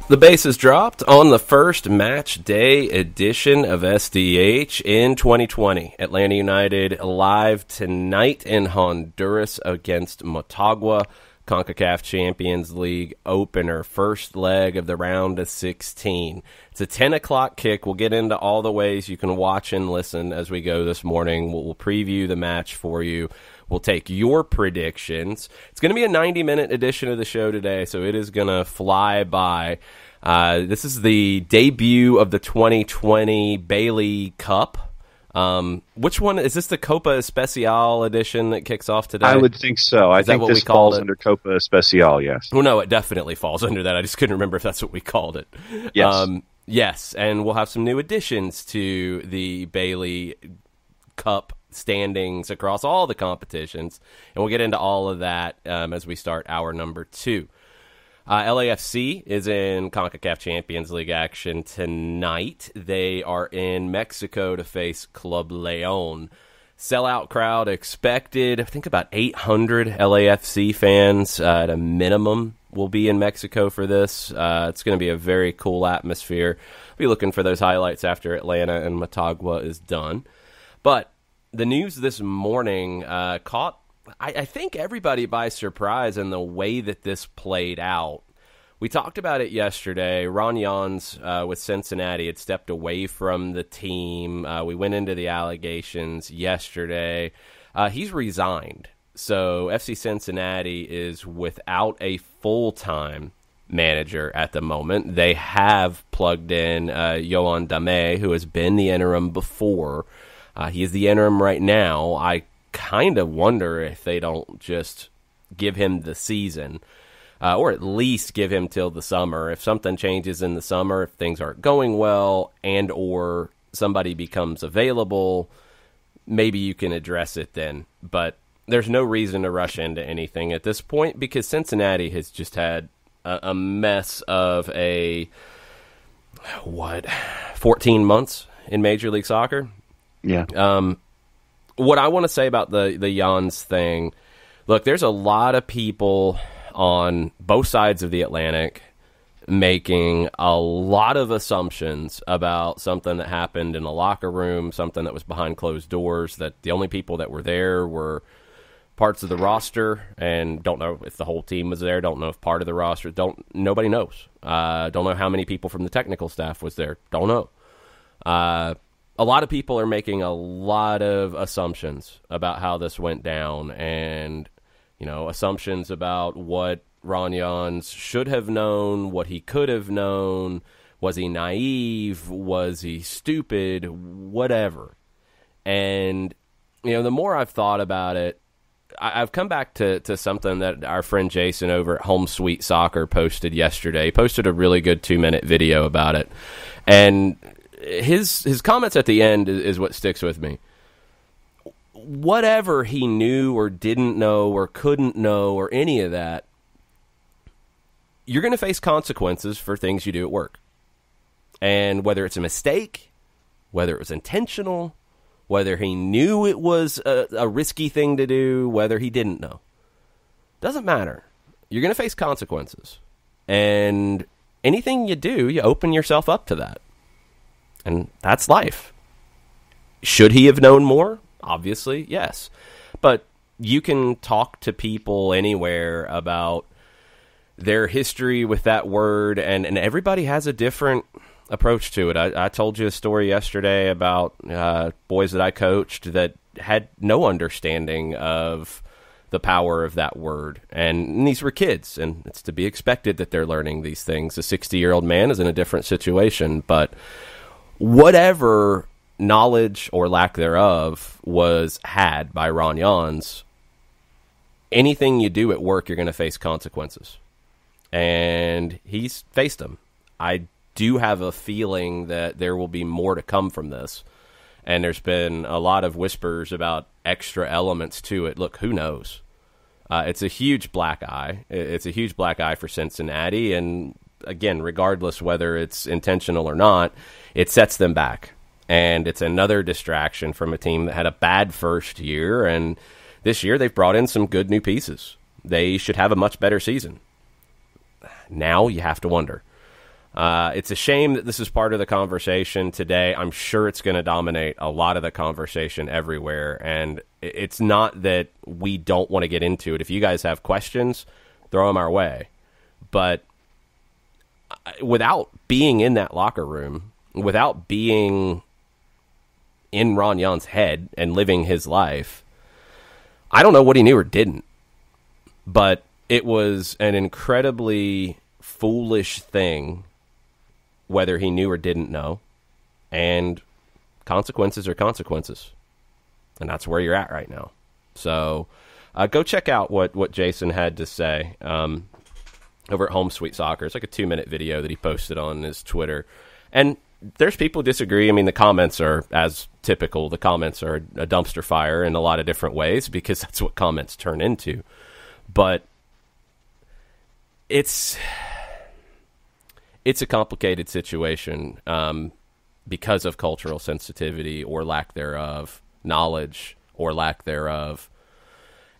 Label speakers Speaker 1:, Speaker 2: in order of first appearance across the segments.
Speaker 1: The base is dropped on the first match day edition of SDH in 2020. Atlanta United live tonight in Honduras against Motagua, CONCACAF Champions League opener, first leg of the round of 16. It's a 10 o'clock kick. We'll get into all the ways you can watch and listen as we go this morning. We'll preview the match for you. We'll take your predictions. It's going to be a 90-minute edition of the show today, so it is going to fly by. This is the debut of the 2020 Bailey Cup. Which one? Is this the Copa Especial edition that kicks off today?
Speaker 2: I would think so. I think this falls under Copa Especial, yes.
Speaker 1: Well, no, it definitely falls under that. I just couldn't remember if that's what we called it.
Speaker 2: Yes.
Speaker 1: Yes, and we'll have some new additions to the Bailey Cup standings across all the competitions, and we'll get into all of that as we start hour number 2. LAFC is in CONCACAF Champions League action tonight. They are in Mexico to face Club León. Sellout crowd expected. I think about 800 LAFC fans at a minimum will be in Mexico for this. It's going to be a very cool atmosphere. Be looking for those highlights after Atlanta and Motagua is done. But the news this morning caught, I think, everybody by surprise in the way that this played out. We talked about it yesterday. Ron Jans with Cincinnati had stepped away from the team. We went into the allegations yesterday. He's resigned. So FC Cincinnati is without a full-time manager at the moment. They have plugged in Yohan Damet, who has been the interim before. He is the interim right now. I kind of wonder if they don't just give him the season, or at least give him till the summer. If something changes in the summer, if things aren't going well, and or somebody becomes available, maybe you can address it then. But there's no reason to rush into anything at this point because Cincinnati has just had a mess of 14 months in Major League Soccer.
Speaker 2: Yeah.
Speaker 1: What I want to say about the Jans thing, look, there's a lot of people on both sides of the Atlantic making a lot of assumptions about something that happened in the locker room, something that was behind closed doors, that the only people that were there were parts of the roster, and don't know if the whole team was there, don't know if part of the roster, nobody knows. Don't know how many people from the technical staff was there, don't know. A lot of people are making a lot of assumptions about how this went down, and assumptions about what Ron Jans should have known, what he could have known. Was he naive? Was he stupid? Whatever. And the more I've thought about it, I've come back to something that our friend Jason over at Home Sweet Soccer posted yesterday. He posted a really good 2-minute video about it, and his comments at the end is what sticks with me. Whatever he knew or didn't know or couldn't know or any of that, you're going to face consequences for things you do at work. And whether it's a mistake, whether it was intentional, whether he knew it was a risky thing to do, whether he didn't know, doesn't matter. You're going to face consequences. And anything you do, you open yourself up to that. And that's life. Should he have known more? Obviously, yes. But you can talk to people anywhere about their history with that word, and everybody has a different approach to it. I told you a story yesterday about boys that I coached that had no understanding of the power of that word. And these were kids, and it's to be expected that they're learning these things. A 60-year-old man is in a different situation, but whatever knowledge or lack thereof was had by Ron Jans, anything you do at work, you're going to face consequences. And he's faced them. I do have a feeling that there will be more to come from this. And there's been a lot of whispers about extra elements to it. Look, who knows? It's a huge black eye. It's a huge black eye for Cincinnati. And again, regardless whether it's intentional or not, it sets them back. And it's another distraction from a team that had a bad first year. And this year they've brought in some good new pieces. They should have a much better season. Now you have to wonder. It's a shame that this is part of the conversation today. I'm sure it's going to dominate a lot of the conversation everywhere. And it's not that we don't want to get into it. If you guys have questions, throw them our way. But without being in that locker room, without being in Ron Jan's head and living his life, I don't know what he knew or didn't. But it was an incredibly foolish thing, whether he knew or didn't know, and consequences are consequences, and that's where you're at right now. So go check out what Jason had to say over at Home Sweet Soccer. It's like a 2-minute video that he posted on his Twitter, and there's people who disagree. I mean, the comments are, as typical, the comments are a dumpster fire in a lot of different ways, because that's what comments turn into. But it's a complicated situation because of cultural sensitivity or lack thereof, knowledge or lack thereof.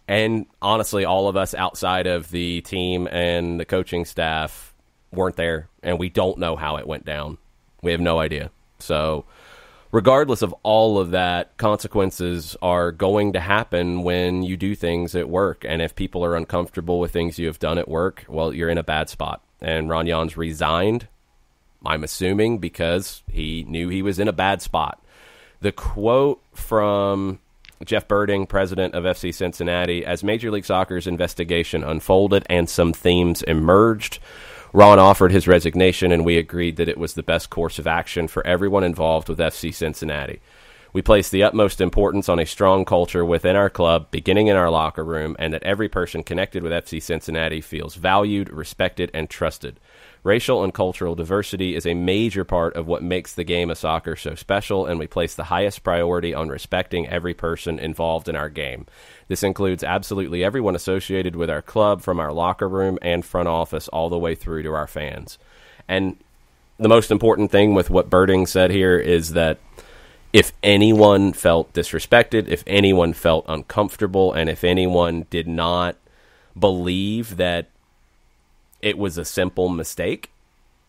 Speaker 1: And honestly, all of us outside of the team and the coaching staff weren't there, and we don't know how it went down. We have no idea. So regardless of all of that, consequences are going to happen when you do things at work. And if people are uncomfortable with things you have done at work, well, you're in a bad spot. And Ron Jan's resigned, I'm assuming, because he knew he was in a bad spot. The quote from Jeff Birding, president of FC Cincinnati: as Major League Soccer's investigation unfolded and some themes emerged, Ron offered his resignation, and we agreed that it was the best course of action for everyone involved with FC Cincinnati. We place the utmost importance on a strong culture within our club, beginning in our locker room, and that every person connected with FC Cincinnati feels valued, respected, and trusted. Racial and cultural diversity is a major part of what makes the game of soccer so special, and we place the highest priority on respecting every person involved in our game. This includes absolutely everyone associated with our club, from our locker room and front office all the way through to our fans. And the most important thing with what Birding said here is that if anyone felt disrespected, if anyone felt uncomfortable, and if anyone did not believe that it was a simple mistake,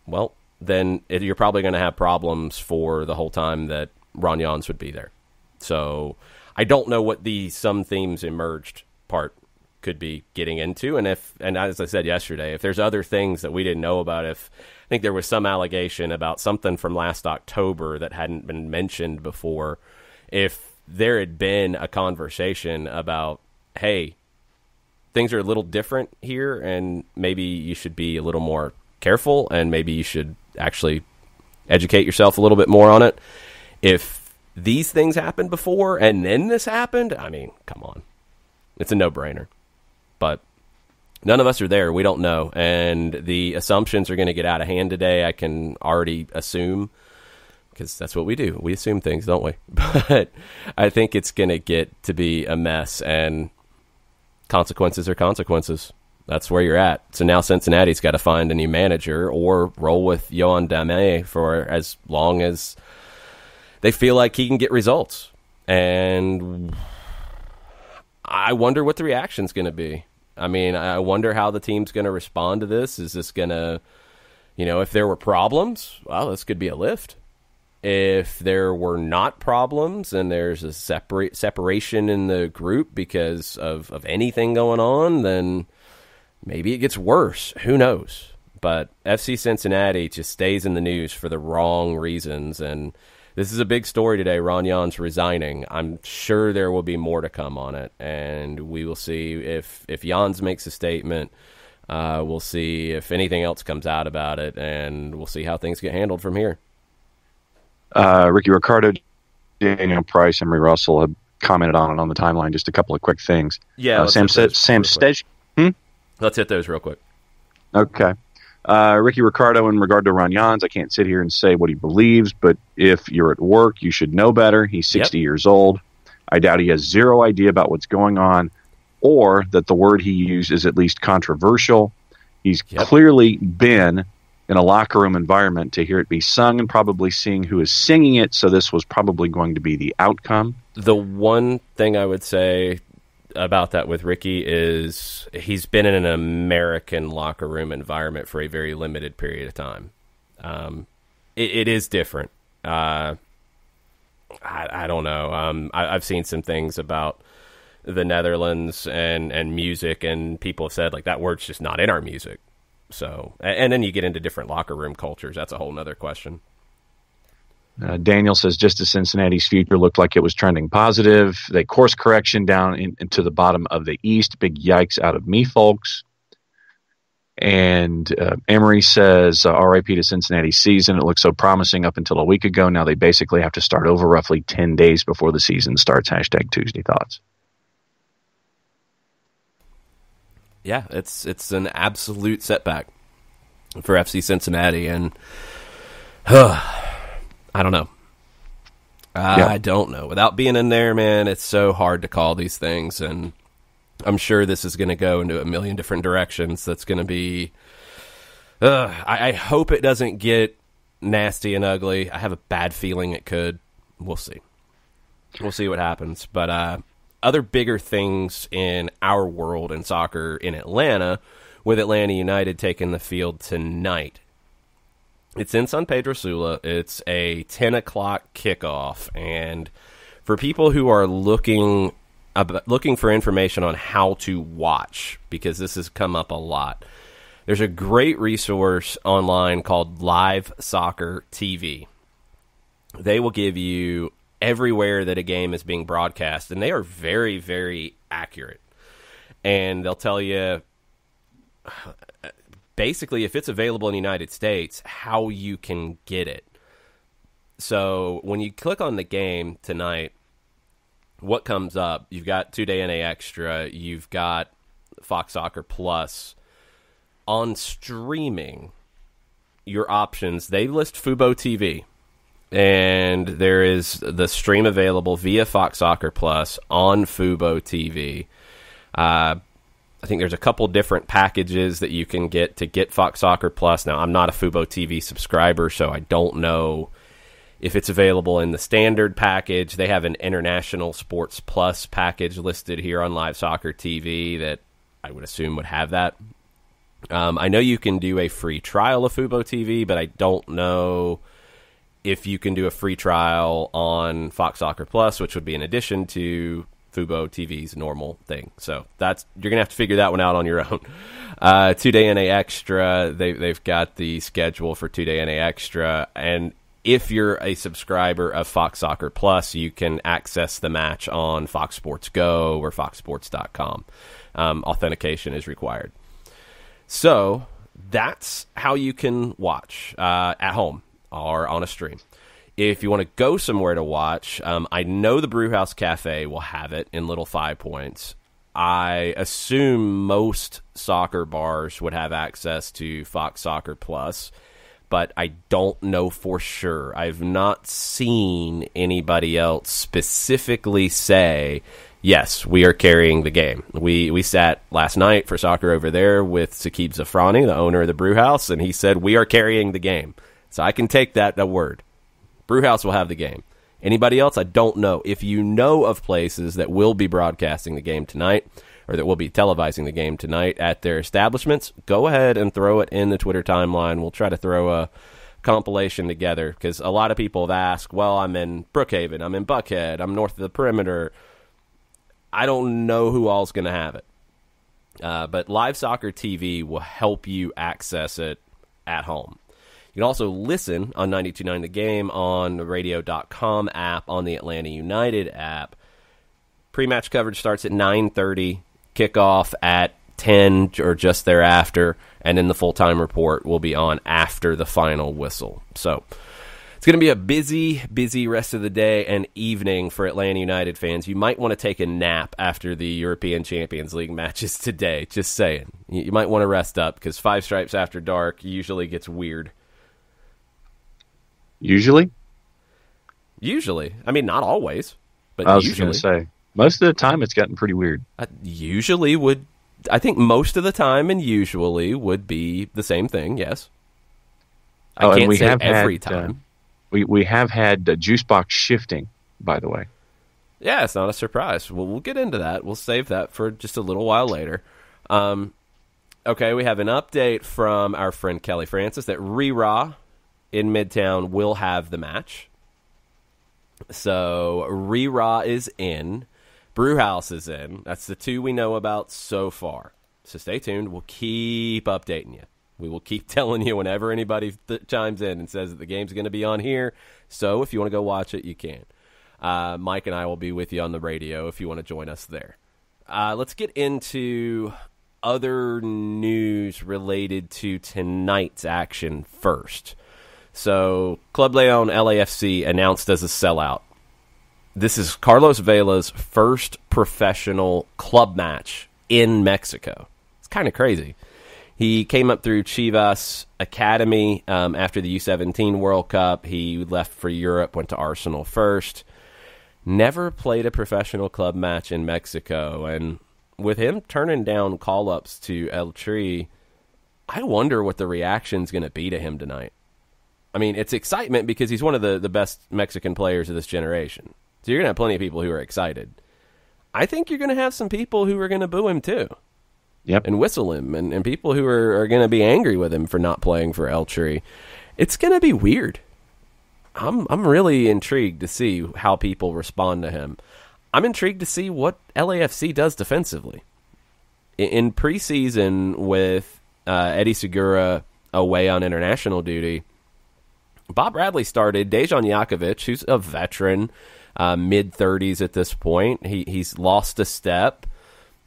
Speaker 1: well, then you're probably going to have problems for the whole time that Ron Jans would be there. So I don't know what the some themes emerged part could be getting into. And as I said yesterday, if there's other things that we didn't know about, if I think there was some allegation about something from last October that hadn't been mentioned before, if there had been a conversation about, hey, things are a little different here, and maybe you should be a little more careful, and maybe you should actually educate yourself a little bit more on it. If these things happened before and then this happened, I mean, come on. It's a no-brainer. But none of us are there. We don't know. And the assumptions are going to get out of hand today. I can already assume, because that's what we do. We assume things, don't we? But I think it's going to get to be a mess, and consequences are consequences. That's where you're at. So now Cincinnati's got to find a new manager or roll with Yohan Dame for as long as they feel like he can get results. And I wonder what the reaction's going to be. I mean, I wonder how the team's going to respond to this. Is this going to, if there were problems, well, this could be a lift. If there were not problems and there's a separation in the group because of anything going on, then maybe it gets worse. Who knows? But FC Cincinnati just stays in the news for the wrong reasons, and this is a big story today. Ron Jans resigning. I'm sure there will be more to come on it, and we will see if Jans makes a statement. We'll see if anything else comes out about it, and we'll see how things get handled from here.
Speaker 2: Ricky Ricardo, Daniel Price, Emery Russell have commented on it on the timeline. Just a couple of quick things.
Speaker 1: Yeah,
Speaker 2: Sam Stej.
Speaker 1: Let's hit those real quick.
Speaker 2: Okay. Ricky Ricardo, in regard to Ron Jans, I can't sit here and say what he believes, but if you're at work, you should know better. He's 60 years old. I doubt he has zero idea about what's going on, or that the word he used is at least controversial. He's clearly been in a locker room environment to hear it be sung and probably seeing who is singing it, so this was probably going to be the outcome.
Speaker 1: The one thing I would say about that with Ricky is he's been in an American locker room environment for a very limited period of time. It is different. I don't know. I've seen some things about the Netherlands and music, and people have said, like, that word's just not in our music. So, and then you get into different locker room cultures. That's a whole nother question.
Speaker 2: Daniel says, just as Cincinnati's future looked like it was trending positive, they course correction down into the bottom of the East. Big yikes out of me, folks. And Emery says, RIP to Cincinnati's season. It looked so promising up until a week ago. Now they basically have to start over roughly 10 days before the season starts. # Tuesday Thoughts.
Speaker 1: Yeah, it's an absolute setback for FC Cincinnati, and I don't know. I don't know. Without being in there, man, it's so hard to call these things, and I'm sure this is going to go into a million different directions. That's going to be... I hope it doesn't get nasty and ugly. I have a bad feeling it could. We'll see. We'll see what happens. But other bigger things in our world in soccer in Atlanta, with Atlanta United taking the field tonight. It's in San Pedro Sula. It's a 10 o'clock kickoff. And for people who are looking for information on how to watch, because this has come up a lot, there's a great resource online called Live Soccer TV. They will give you everywhere that a game is being broadcast, and they are very, very accurate. And they'll tell you basically, if it's available in the United States, how you can get it. So when you click on the game tonight, what comes up? You've got 2-day NA Extra. You've got Fox Soccer Plus. On streaming, your options, they list Fubo TV. And there is the stream available via Fox Soccer Plus on Fubo TV. I think there's a couple different packages that you can get to get Fox Soccer Plus. Now, I'm not a Fubo TV subscriber, so I don't know if it's available in the standard package. They have an International Sports Plus package listed here on Live Soccer TV that I would assume would have that. I know you can do a free trial of Fubo TV, but I don't know if you can do a free trial on Fox Soccer Plus, which would be in addition to Fubo TV's normal thing. So you're gonna have to figure that one out on your own. 2-day NA Extra, they've got the schedule for 2-day NA Extra, and if you're a subscriber of Fox Soccer Plus, you can access the match on Fox Sports Go or foxsports.com. Authentication is required. So that's how you can watch at home or on a stream. If you want to go somewhere to watch, I know the Brewhouse Cafe will have it in Little 5 Points. I assume most soccer bars would have access to Fox Soccer Plus, but I don't know for sure. I've not seen anybody else specifically say, yes, we are carrying the game. We sat last night for Soccer Over There with Saqib Zafrani, the owner of the Brewhouse, and he said, we are carrying the game. So I can take that word. Brewhouse will have the game. Anybody else? I don't know. If you know of places that will be broadcasting the game tonight, or that will be televising the game tonight at their establishments, go ahead and throw it in the Twitter timeline. We'll try to throw a compilation together, because a lot of people have asked, well, I'm in Brookhaven, I'm in Buckhead, I'm north of the perimeter. I don't know who all's going to have it. But Live Soccer TV will help you access it at home. You can also listen on 92.9 The Game on the radio.com app, on the Atlanta United app. Pre-match coverage starts at 9:30, kickoff at 10 or just thereafter, and then the full-time report will be on after the final whistle. So it's going to be a busy, busy rest of the day and evening for Atlanta United fans. You might want to take a nap after the European Champions League matches today. Just saying. You might want to rest up, because Five Stripes After Dark usually gets weird.
Speaker 2: Usually?
Speaker 1: Usually. I mean, not always, but
Speaker 2: I was
Speaker 1: usually.
Speaker 2: going to say, most of the time it's gotten pretty weird.
Speaker 1: I think most of the time and usually would be the same thing, yes. I can't say every time.
Speaker 2: We have had juice box shifting, by the way.
Speaker 1: Yeah, it's not a surprise. Well, we'll get into that. We'll save that for just a little while later. Okay, we have an update from our friend Kelly Francis that Rira in Midtown will have the match. So Rira is in. Brewhouse is in. That's the two we know about so far. So stay tuned. We'll keep updating you. We will keep telling you whenever anybody chimes in and says that the game's going to be on here. So if you want to go watch it, you can. Mike and I will be with you on the radio if you want to join us there. Let's get into other news related to tonight's action first. So Club Leon LAFC announced as a sellout. This is Carlos Vela's first professional club match in Mexico. It's kind of crazy. He came up through Chivas Academy after the U17 World Cup. He left for Europe, went to Arsenal first. Never played a professional club match in Mexico. And with him turning down call-ups to El Tri, I wonder what the reaction's going to be to him tonight. I mean, it's excitement because he's one of the best Mexican players of this generation. So you're going to have plenty of people who are excited. I think you're going to have some people who are going to boo him too.
Speaker 2: Yep.
Speaker 1: And whistle him, and people who are going to be angry with him for not playing for El Tri. It's going to be weird. I'm really intrigued to see how people respond to him. I'm intrigued to see what LAFC does defensively. In preseason with Eddie Segura away on international duty, Bob Bradley started Dejan Jakovic, who's a veteran, mid-30s at this point. He's lost a step.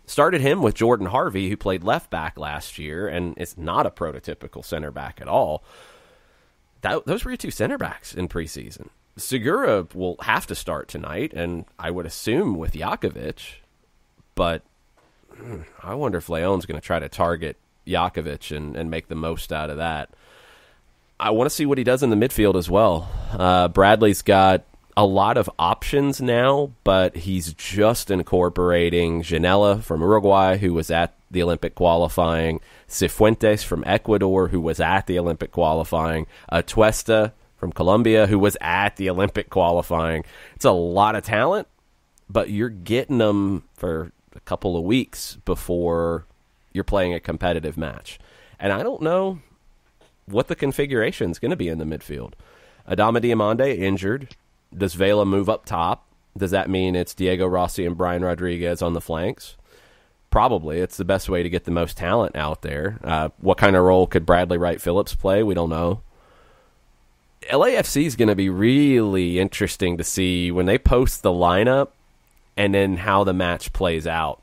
Speaker 1: Started him with Jordan Harvey, who played left back last year, and is not a prototypical center back at all. Those were your two center backs in preseason. Segura will have to start tonight, and I would assume with Jakovic, but I wonder if Leon's going to try to target Jakovic and make the most out of that. I want to see what he does in the midfield as well. Bradley's got a lot of options now, but he's just incorporating Janela from Uruguay, who was at the Olympic qualifying, Cifuentes from Ecuador, who was at the Olympic qualifying, Atuesta from Colombia, who was at the Olympic qualifying. It's a lot of talent, but you're getting them for a couple of weeks before you're playing a competitive match. And I don't know what the configuration is going to be in the midfield. Adama Diamande injured. Does Vela move up top? Does that mean it's Diego Rossi and Brian Rodriguez on the flanks? Probably. It's the best way to get the most talent out there. What kind of role could Bradley Wright Phillips play? We don't know. LAFC is going to be really interesting to see when they post the lineup and then how the match plays out.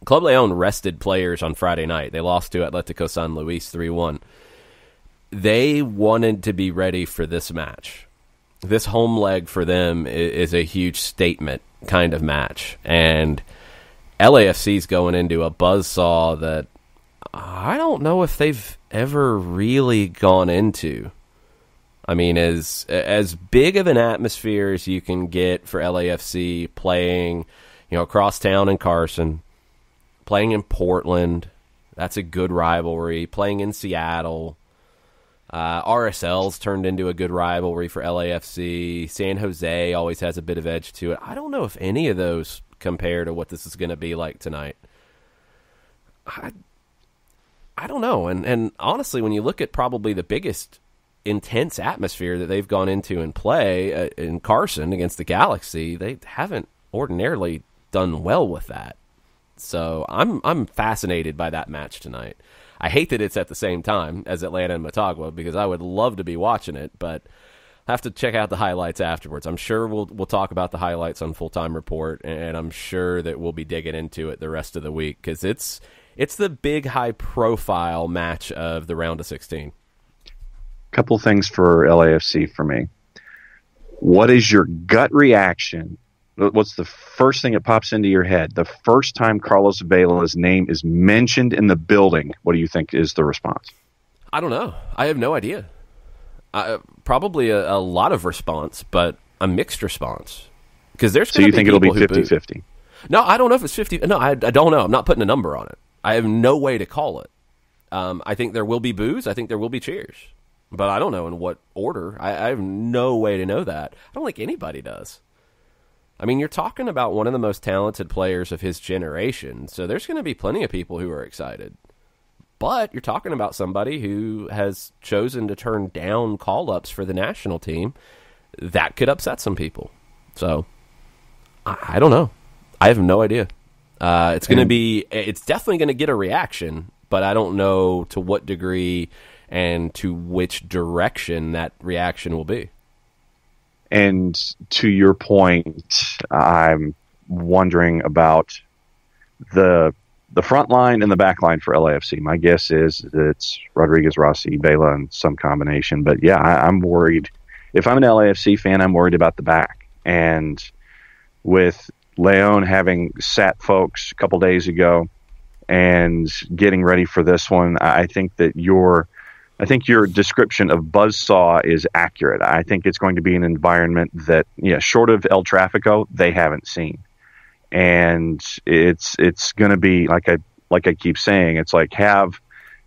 Speaker 1: Club Leon rested players on Friday night. They lost to Atletico San Luis 3-1. They wanted to be ready for this match. This home leg for them is a huge statement kind of match. And LAFC's going into a buzzsaw that I don't know if they've ever really gone into. I mean, as big of an atmosphere as you can get for LAFC playing, across town in Carson, playing in Portland, that's a good rivalry, playing in Seattle. RSL's turned into a good rivalry for LAFC. San Jose always has a bit of edge to it. I don't know if any of those compare to what this is going to be like tonight. I don't know. And honestly, when you look at probably the biggest intense atmosphere that they've gone into and play in Carson against the Galaxy, they haven't ordinarily done well with that. So I'm fascinated by that match tonight. I hate that it's at the same time as Atlanta and Motagua because I would love to be watching it, but I have to check out the highlights afterwards. I'm sure we'll talk about the highlights on Full Time Report, and I'm sure that we'll be digging into it the rest of the week because it's the big high-profile match of the round of 16.
Speaker 2: Couple things for LAFC for me. What is your gut reaction? What's the first thing that pops into your head? The first time Carlos Vela's name is mentioned in the building, what do you think is the response?
Speaker 1: I don't know. I have no idea. Probably a lot of response, but a mixed response. Because there's
Speaker 2: so you think it'll be 50-50?
Speaker 1: No, I don't know if it's 50. No, I don't know. I'm not putting a number on it. I have no way to call it. I think there will be boos. I think there will be cheers. But I don't know in what order. I have no way to know that. I don't think anybody does. I mean, you're talking about one of the most talented players of his generation, so there's going to be plenty of people who are excited. But you're talking about somebody who has chosen to turn down call-ups for the national team. That could upset some people. So, I don't know. I have no idea. It's definitely going to get a reaction, but I don't know to what degree and to which direction that reaction will be.
Speaker 2: And to your point, I'm wondering about the front line and the back line for LAFC. My guess is it's Rodriguez, Rossi, Vela, and some combination. But yeah, I'm worried. If I'm an LAFC fan, I'm worried about the back. And with Leon having sat folks a couple days ago and getting ready for this one, I think your description of buzzsaw is accurate. I think it's going to be an environment that, short of El Tráfico, they haven't seen. And it's going to be, like I keep saying, it's like have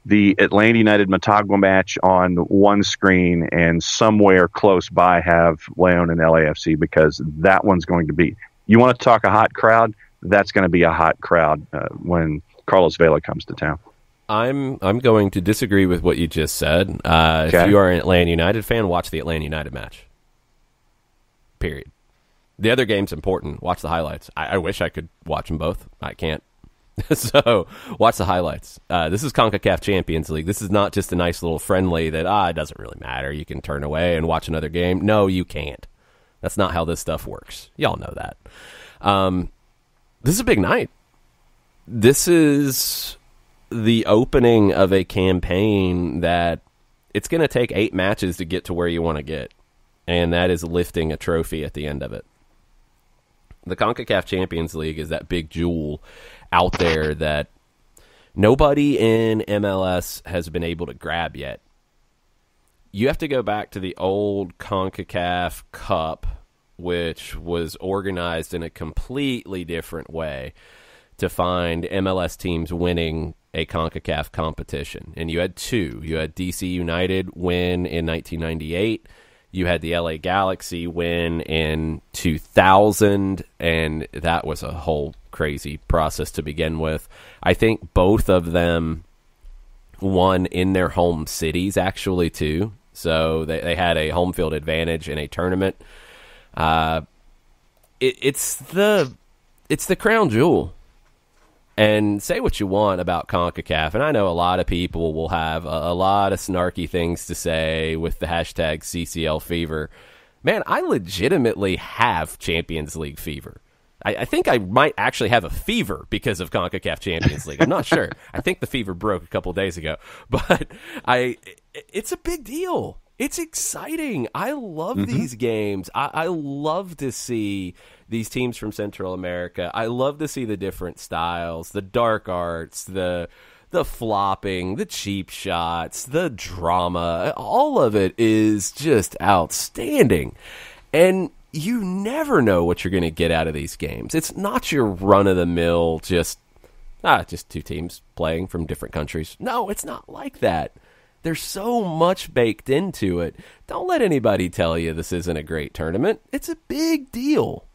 Speaker 2: the Atlanta United Motagua match on one screen and somewhere close by have Leon and LAFC, because that one's going to be, you want to talk a hot crowd, that's going to be a hot crowd when Carlos Vela comes to town.
Speaker 1: I'm going to disagree with what you just said. If you are an Atlanta United fan, watch the Atlanta United match. Period. The other game's important. Watch the highlights. I wish I could watch them both. I can't. So watch the highlights. This is CONCACAF Champions League. This is not just a nice little friendly that, it doesn't really matter. You can turn away and watch another game. No, you can't. That's not how this stuff works. Y'all know that. This is a big night. This is the opening of a campaign that it's going to take 8 matches to get to where you want to get, and that is lifting a trophy at the end of it. The CONCACAF Champions League is that big jewel out there that nobody in MLS has been able to grab yet. You have to go back to the old CONCACAF Cup, which was organized in a completely different way, to find MLS teams winning a CONCACAF competition. And you had 2. You had DC United win in 1998. You had the LA Galaxy win in 2000, and that was a whole crazy process to begin with. I think both of them won in their home cities, actually, too. So they had a home field advantage in a tournament. It's the crown jewel. And say what you want about CONCACAF, and I know a lot of people will have a lot of snarky things to say with the hashtag CCL fever. Man, I legitimately have Champions League fever. I think I might actually have a fever because of CONCACAF Champions League. I'm not sure. I think the fever broke a couple days ago. But it's a big deal. It's exciting. I love these games. I love to see these teams from Central America. I love to see the different styles, the dark arts, the flopping, the cheap shots, the drama. All of it is just outstanding. And you never know what you're going to get out of these games. It's not your run-of-the-mill just 2 teams playing from different countries. No, it's not like that. There's so much baked into it. Don't let anybody tell you this isn't a great tournament. It's a big deal.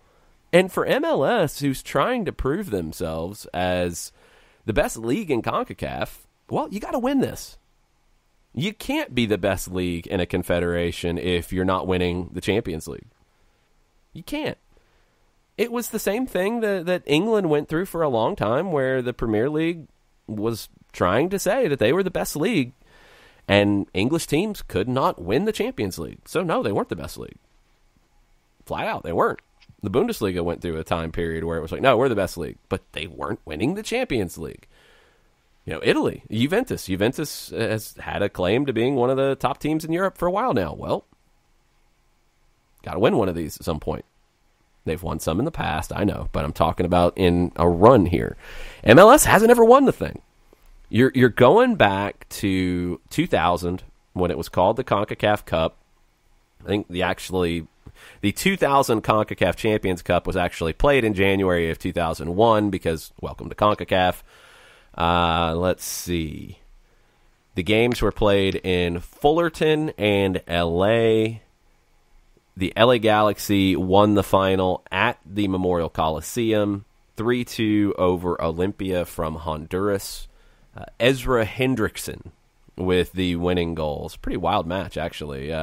Speaker 1: And for MLS, who's trying to prove themselves as the best league in CONCACAF, well, you got to win this. You can't be the best league in a confederation if you're not winning the Champions League. You can't. It was the same thing that England went through for a long time, where the Premier League was trying to say that they were the best league, and English teams could not win the Champions League. So, no, they weren't the best league. Flat out, they weren't. The Bundesliga went through a time period where it was like, no, we're the best league. But they weren't winning the Champions League. Italy, Juventus. Juventus has had a claim to being one of the top teams in Europe for a while now. Well, got to win one of these at some point. They've won some in the past, I know, but I'm talking about in a run here. MLS hasn't ever won the thing. You're going back to 2000 when it was called the CONCACAF Cup. I think the 2000 CONCACAF Champions Cup was actually played in January of 2001 because welcome to CONCACAF. Let's see. The games were played in Fullerton and LA. The LA Galaxy won the final at the Memorial Coliseum, 3-2 over Olympia from Honduras. Ezra Hendrickson with the winning goals. Pretty wild match, actually.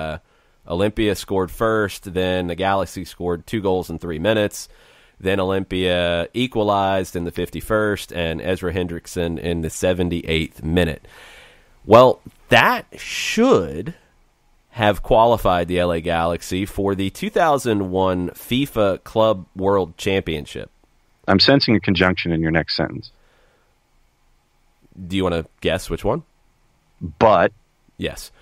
Speaker 1: Olympia scored first, then the Galaxy scored 2 goals in 3 minutes. Then Olympia equalized in the 51st, and Ezra Hendrickson in the 78th minute. Well, that should have qualified the LA Galaxy for the 2001 FIFA Club World Championship.
Speaker 2: I'm sensing a conjunction in your next sentence.
Speaker 1: Do you want to guess which one?
Speaker 2: But.
Speaker 1: Yes.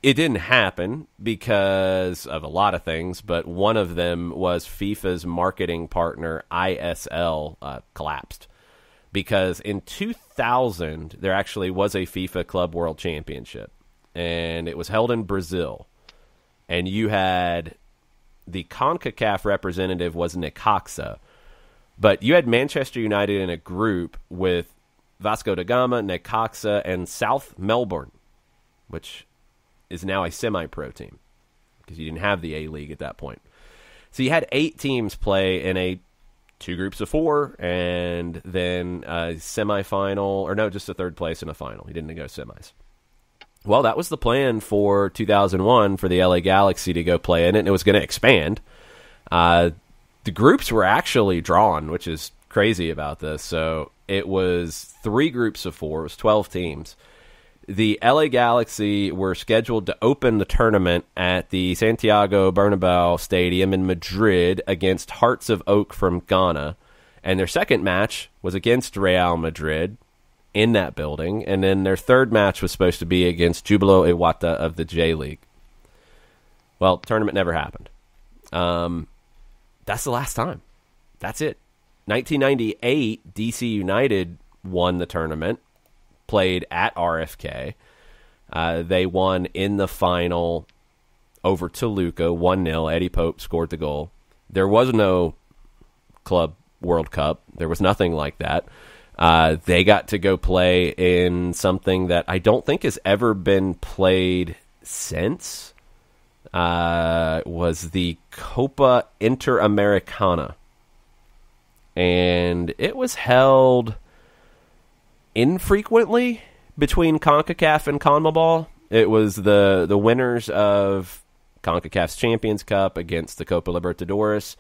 Speaker 1: It didn't happen because of a lot of things, but one of them was FIFA's marketing partner, ISL, collapsed. Because in 2000, there actually was a FIFA Club World Championship, and it was held in Brazil. And you had the CONCACAF representative was Necaxa, but you had Manchester United in a group with Vasco da Gama, Necaxa, and South Melbourne, which is now a semi-pro team because you didn't have the A-League at that point. So you had 8 teams play in 2 groups of 4, and then a semifinal, or no, just a third place in a final. He didn't go semis. Well, that was the plan for 2001 for the LA Galaxy to go play in it, and it was going to expand. The groups were actually drawn, which is crazy about this. So it was 3 groups of 4. It was 12 teams. The LA Galaxy were scheduled to open the tournament at the Santiago Bernabeu Stadium in Madrid against Hearts of Oak from Ghana. And their second match was against Real Madrid in that building. And then their third match was supposed to be against Jubilo Iwata of the J-League. Well, tournament never happened. That's the last time. That's it. 1998, DC United won the tournament. Played at RFK. They won in the final over Toluca 1-0. Eddie Pope scored the goal. There was no Club World Cup. There was nothing like that. They got to go play in something that I don't think has ever been played since. Was the Copa Interamericana. And it was held infrequently between CONCACAF and CONMEBOL. It was the winners of CONCACAF's Champions Cup against the Copa Libertadores.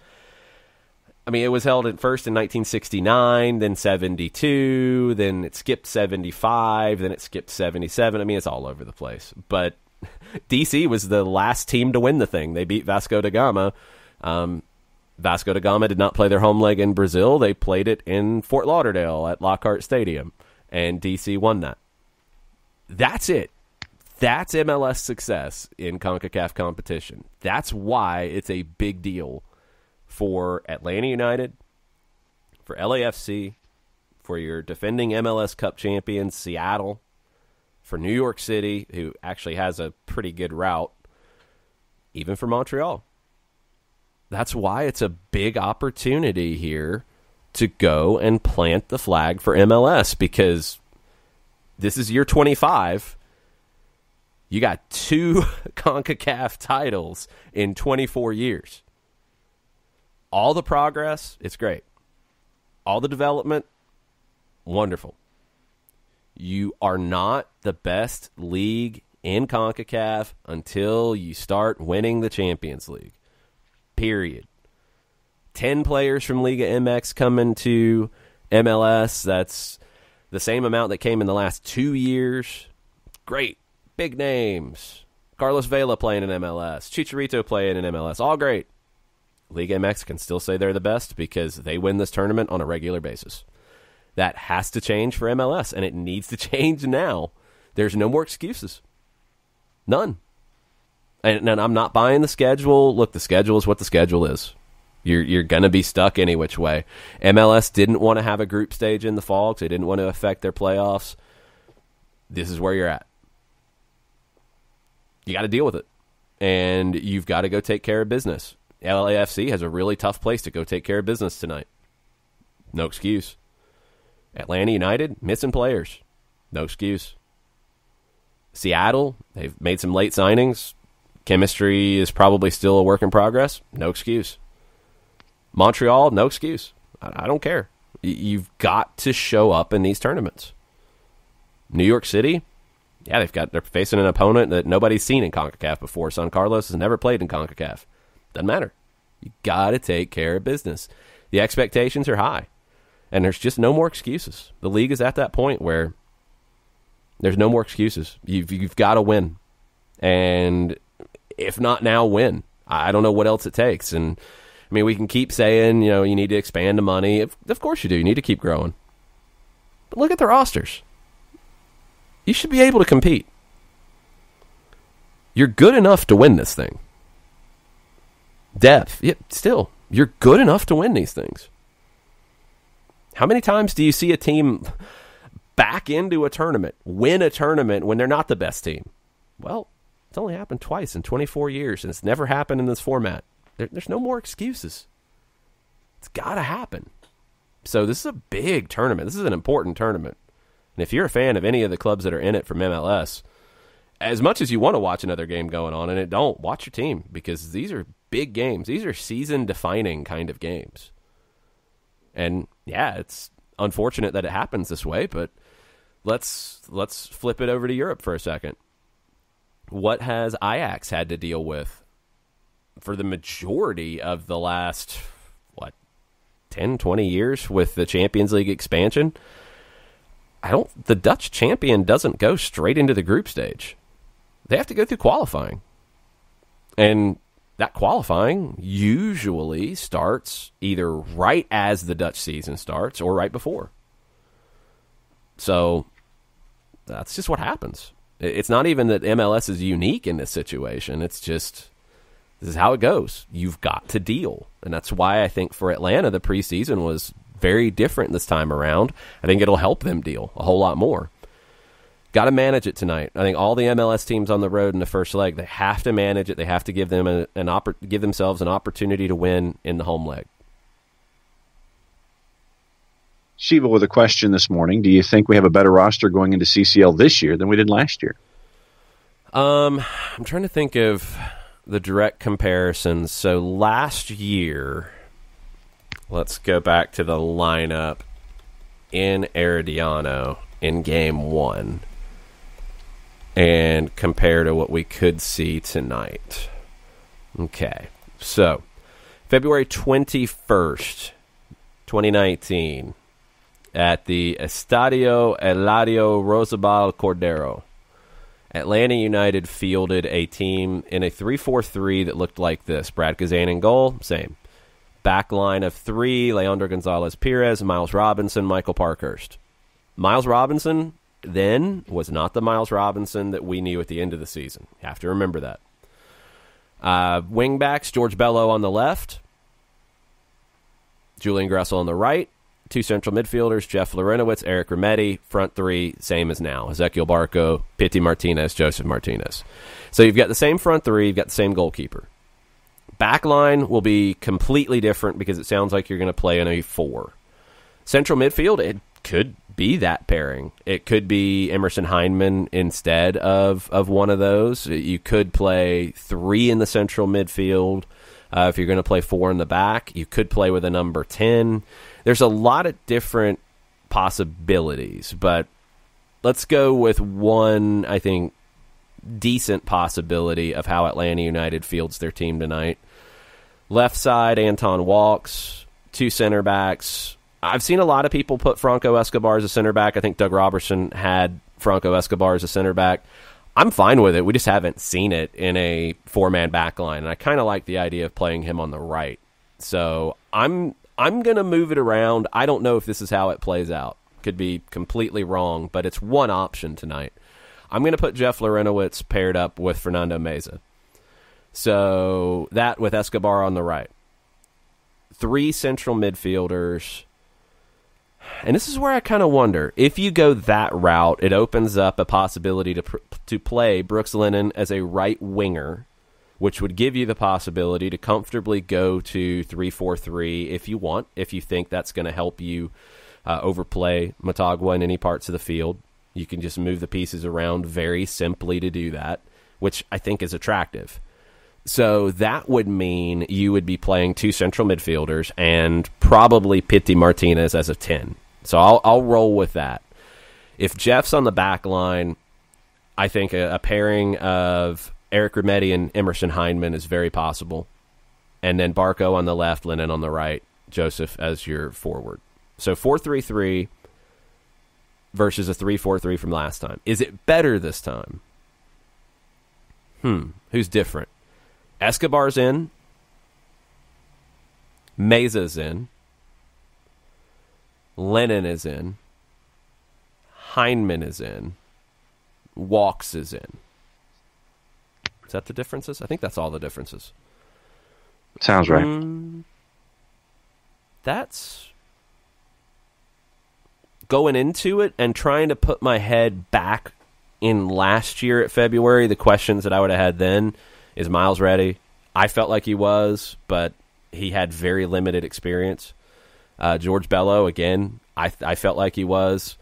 Speaker 1: I mean, it was held at first in 1969, then 72, then it skipped 75, then it skipped 77. I mean, it's all over the place. But DC was the last team to win the thing. They beat Vasco da Gama. Vasco da Gama did not play their home leg in Brazil. They played it in Fort Lauderdale at Lockhart Stadium. And DC won that. That's it. That's MLS success in CONCACAF competition. That's why it's a big deal for Atlanta United, for LAFC, for your defending MLS Cup champions, Seattle, for New York City, who actually has a pretty good route, even for Montreal. That's why it's a big opportunity here to go and plant the flag for MLS, because this is year 25. You got 2 CONCACAF titles in 24 years. All the progress, it's great. All the development, wonderful. You are not the best league in CONCACAF until you start winning the Champions League. Period. 10 players from Liga MX coming to MLS. That's the same amount that came in the last 2 years. Great. Big names. Carlos Vela playing in MLS. Chicharito playing in MLS. All great. Liga MX can still say they're the best because they win this tournament on a regular basis. That has to change for MLS, and it needs to change now. There's no more excuses. None. And I'm not buying the schedule. Look, the schedule is what the schedule is. You're going to be stuck any which way. MLS didn't want to have a group stage in the fall because they didn't want to affect their playoffs. This is where you're at. You got to deal with it. And you've got to go take care of business. LAFC has a really tough place to go take care of business tonight. No excuse. Atlanta United, missing players. No excuse. Seattle, they've made some late signings. Chemistry is probably still a work in progress. No excuse. Montreal, no excuse. I don't care. You've got to show up in these tournaments. New York City, yeah, they're facing an opponent that nobody's seen in CONCACAF before. San Carlos has never played in CONCACAF. Doesn't matter. You got to take care of business. The expectations are high, and there's just no more excuses. The league is at that point where there's no more excuses. You've got to win, and if not now, win. I don't know what else it takes. And I mean, we can keep saying, you need to expand the money. Of course you do. You need to keep growing. But look at the rosters. You should be able to compete. You're good enough to win this thing. Depth. Yeah, still, you're good enough to win these things. How many times do you see a team back into a tournament, win a tournament when they're not the best team? Well, it's only happened twice in 24 years, and it's never happened in this format. There's no more excuses. It's got to happen. So this is a big tournament. This is an important tournament. And if you're a fan of any of the clubs that are in it from MLS, as much as you want to watch another game going on, and it don't, watch your team, because these are big games. These are season-defining kind of games. And, yeah, it's unfortunate that it happens this way, but let's flip it over to Europe for a second. What has Ajax had to deal with for the majority of the last, 10, 20 years with the Champions League expansion? The Dutch champion doesn't go straight into the group stage. They have to go through qualifying. And that qualifying usually starts either right as the Dutch season starts or right before. So that's just what happens. It's not even that MLS is unique in this situation. It's just, this is how it goes. You've got to deal. And that's why I think for Atlanta, the preseason was very different this time around. I think it'll help them deal a whole lot more. Got to manage it tonight. I think all the MLS teams on the road in the first leg, they have to manage it. They have to give them give themselves an opportunity to win in the home leg.
Speaker 2: Sheba with a question this morning. Do you think we have a better roster going into CCL this year than we did last year?
Speaker 1: I'm trying to think of the direct comparisons. So last year, let's go back to the lineup in Herediano in Game 1 and compare to what we could see tonight. Okay, so February 21st, 2019, at the Estadio Eladio Rosabal Cordero, Atlanta United fielded a team in a 3-4-3 that looked like this. Brad Kazan in goal, same. Back line of 3, Leandro Gonzalez-Perez, Miles Robinson, Michael Parkhurst. Miles Robinson then was not the Miles Robinson that we knew at the end of the season. You have to remember that. Wingbacks, George Bello on the left, Julian Gressel on the right, 2 central midfielders, Jeff Larinowitz, Eric Remetti, front 3, same as now. Ezequiel Barco, Pity Martinez, Joseph Martinez. So you've got the same front 3, you've got the same goalkeeper. Back line will be completely different because it sounds like you're going to play in a 4. Central midfield, it could be that pairing. It could be Emerson Heineman instead of one of those. You could play 3 in the central midfield. If you're going to play 4 in the back, you could play with a number 10. There's a lot of different possibilities, but let's go with one, I think, decent possibility of how Atlanta United fields their team tonight. Left side, Anton Walks, 2 center backs. I've seen a lot of people put Franco Escobar as a center back. I think Doug Robertson had Franco Escobar as a center back. I'm fine with it. We just haven't seen it in a 4-man back line, and I kind of like the idea of playing him on the right. So I'm going to move it around. I don't know if this is how it plays out. Could be completely wrong, but it's one option tonight. I'm going to put Jeff Larinowitz paired up with Fernando Meza. So that with Escobar on the right. 3 central midfielders. And this is where I kind of wonder, if you go that route, it opens up a possibility to play Brooks Lennon as a right winger, which would give you the possibility to comfortably go to 3-4-3 if you want, if you think that's going to help you overplay Motagua in any parts of the field. You can just move the pieces around very simply to do that, which I think is attractive. So that would mean you would be playing 2 central midfielders and probably Pity Martinez as a 10. So I'll roll with that. If Jeff's on the back line, I think a pairing of Eric Remedi and Emerson Hyndman is very possible. And then Barco on the left, Lennon on the right, Joseph as your forward. So 4-3-3 versus a 3-4-3 from last time. Is it better this time? Who's different? Escobar's in. Mesa's in. Lennon is in. Hyndman is in. Walks is in. Is that the differences? I think that's all the differences.
Speaker 2: Sounds right.
Speaker 1: That's going into it and trying to put my head back in last year at February. The questions that I would have had then is Miles ready? I felt like he was, but he had very limited experience. George Bello, again, I felt like he was.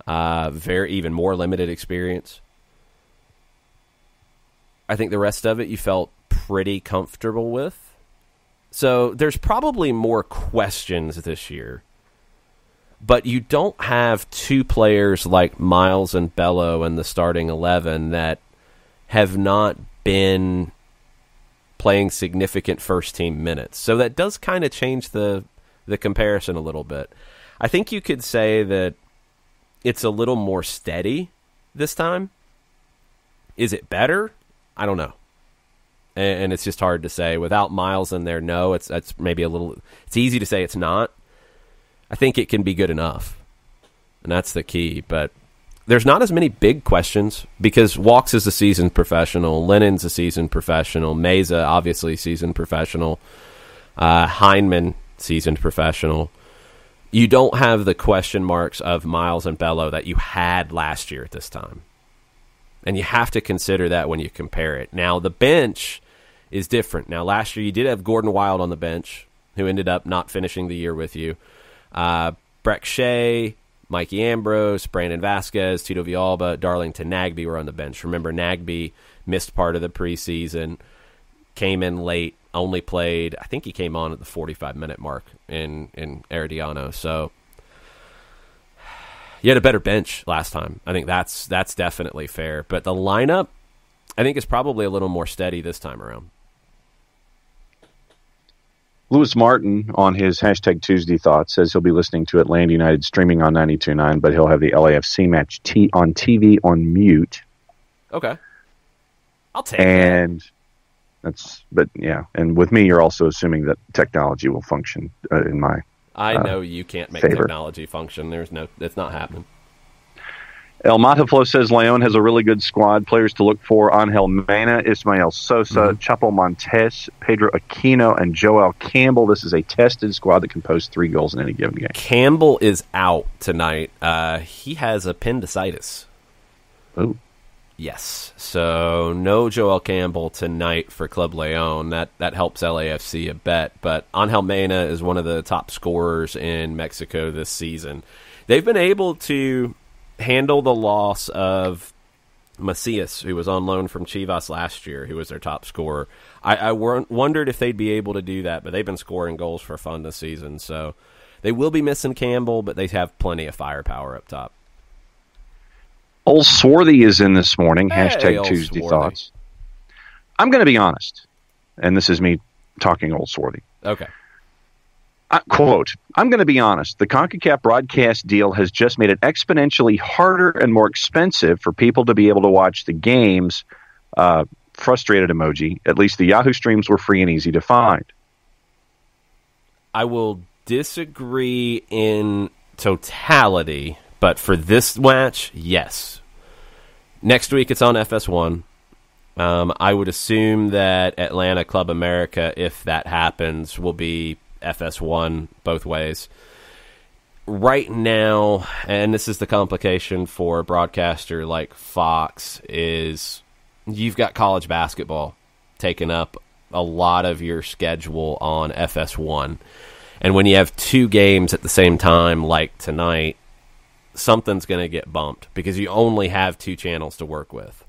Speaker 1: Very even more limited experience. I think the rest of it you felt pretty comfortable with. So there's probably more questions this year. But you don't have 2 players like Miles and Bello in the starting 11 that have not been playing significant first-team minutes. So that does kind of change the comparison a little bit. I think you could say that it's a little more steady this time. Is it better? I don't know. And it's just hard to say. Without Miles in there, no, it's maybe a little... It's easy to say it's not. I think it can be good enough. And that's the key. But there's not as many big questions because Walks is a seasoned professional. Lennon's a seasoned professional. Mesa, obviously, seasoned professional. Hyndman, seasoned professional. You don't have the question marks of Miles and Bello that you had last year at this time. And you have to consider that when you compare it. Now, the bench is different. Now, last year you did have Gordon Wild on the bench, who ended up not finishing the year with you. Breck Shea, Mikey Ambrose, Brandon Vasquez, Tito Villalba, Darlington Nagbe were on the bench. Remember, Nagbe missed part of the preseason, came in late, only played, I think he came on at the 45-minute mark in Herediano. So you had a better bench last time. I think that's definitely fair. But the lineup, I think, is probably a little more steady this time around.
Speaker 2: Lewis Martin on his hashtag Tuesday Thoughts says he'll be listening to Atlanta United streaming on 92.9, but he'll have the LAFC match on TV on mute.
Speaker 1: Okay. I'll take
Speaker 2: and and with me, you're also assuming that technology will function in my
Speaker 1: I know you can't make
Speaker 2: favor.
Speaker 1: technology function. It's not happening.
Speaker 2: El Mataflo says Leon has a really good squad. Players to look for: Angel Mena, Ismael Sosa, Chapo Montes, Pedro Aquino, and Joel Campbell. This is a tested squad that can post 3 goals in any given game.
Speaker 1: Campbell is out tonight. He has appendicitis.
Speaker 2: Oh.
Speaker 1: Yes. So no Joel Campbell tonight for Club Leon. That helps LAFC a bit. But Angel Mena is one of the top scorers in Mexico this season. They've been able to handle the loss of Macias, who was on loan from Chivas last year, who was their top scorer. I wondered if they'd be able to do that, but they've been scoring goals for fun this season. So they will be missing Campbell, but they have plenty of firepower up top.
Speaker 2: Old Swarthy is in this morning.
Speaker 1: Hey,
Speaker 2: hashtag Tuesday Thoughts. I'm going to be honest, and this is me talking Old Swarthy.
Speaker 1: Okay.
Speaker 2: Quote, I'm going to be honest. The CONCACAF broadcast deal has just made it exponentially harder and more expensive for people to be able to watch the games. Frustrated emoji. At least the Yahoo streams were free and easy to find.
Speaker 1: I will disagree in totality, but for this match, yes. Next week it's on FS1. I would assume that Atlanta Club America, if that happens, will be FS1 both ways. Right now, and this is the complication for a broadcaster like Fox, is you've got college basketball taking up a lot of your schedule on FS1. And when you have 2 games at the same time, like tonight, something's going to get bumped because you only have 2 channels to work with.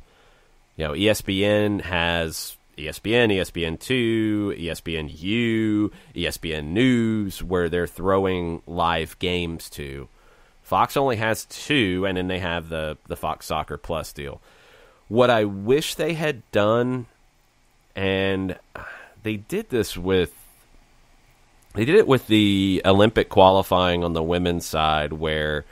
Speaker 1: You know, ESPN has ESPN, ESPN2, ESPNU, ESPN News, where they're throwing live games to. Fox only has 2, and then they have the Fox Soccer Plus deal. What I wish they had done, and they did it with the Olympic qualifying on the women's side, where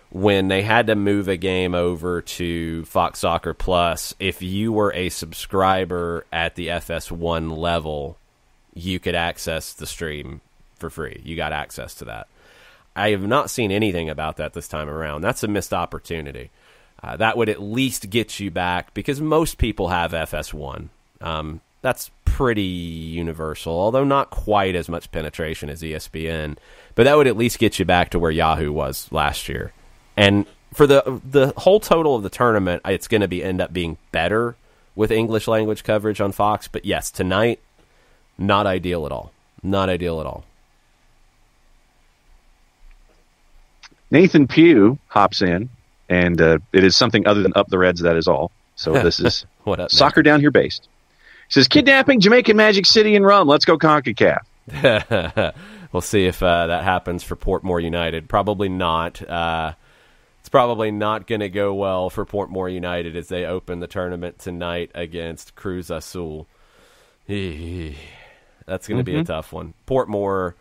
Speaker 1: when they had to move a game over to Fox Soccer Plus, if you were a subscriber at the FS1 level, you could access the stream for free. You got access to that. I have not seen anything about that this time around. That's a missed opportunity. That would at least get you back, because most people have FS1. That's pretty universal, although not quite as much penetration as ESPN. But that would at least get you back to where Yahoo was last year. And for the whole total of the tournament, it's going to end up being better with English language coverage on Fox. But yes, tonight, not ideal at all. Not ideal at all.
Speaker 2: Nathan Pugh hops in, and it is something other than Up the Reds, that is all. So this is
Speaker 1: what up,
Speaker 2: Soccer Down Here based. He says, kidnapping Jamaican Magic City and rum. Let's go CONCACAF.
Speaker 1: We'll see if that happens for Portmore United. Probably not. It's probably not going to go well for Portmore United as they open the tournament tonight against Cruz Azul. That's going to be a tough one. Portmore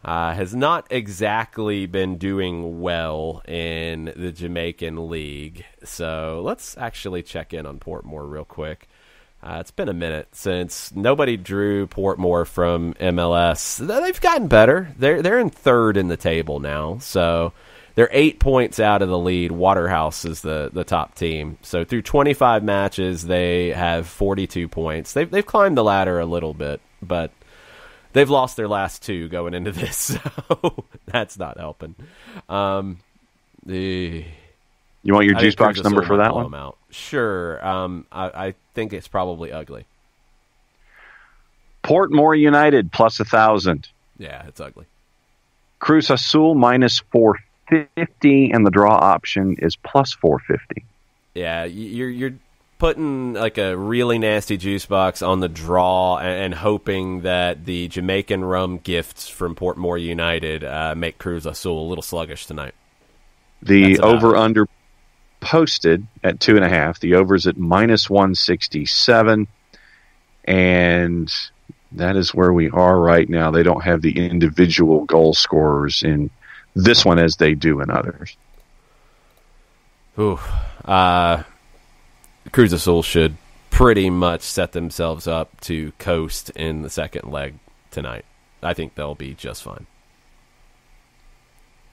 Speaker 1: has not exactly been doing well in the Jamaican League. So let's actually check in on Portmore real quick. It's been a minute since nobody drew Portmore from MLS. They've gotten better. They're in third in the table now. So they're 8 points out of the lead. Waterhouse is the top team. So through 25 matches, they have 42 points. They've climbed the ladder a little bit, but they've lost their last 2 going into this, so that's not helping.
Speaker 2: You want your juice box number for that one?
Speaker 1: Out. Sure. I think it's probably ugly.
Speaker 2: Portmore United plus 1,000.
Speaker 1: Yeah, it's ugly.
Speaker 2: Cruz Azul minus 450, and the draw option is plus 450.
Speaker 1: Yeah, you're putting like a really nasty juice box on the draw and hoping that the Jamaican rum gifts from Portmore United make Cruz Azul a little sluggish tonight.
Speaker 2: The over-under posted at 2.5. The over's at minus 167, and that is where we are right now. They don't have the individual goal scorers in this one as they do in others.
Speaker 1: Ooh. Cruz Azul should pretty much set themselves up to coast in the second leg tonight. I think they'll be just fine.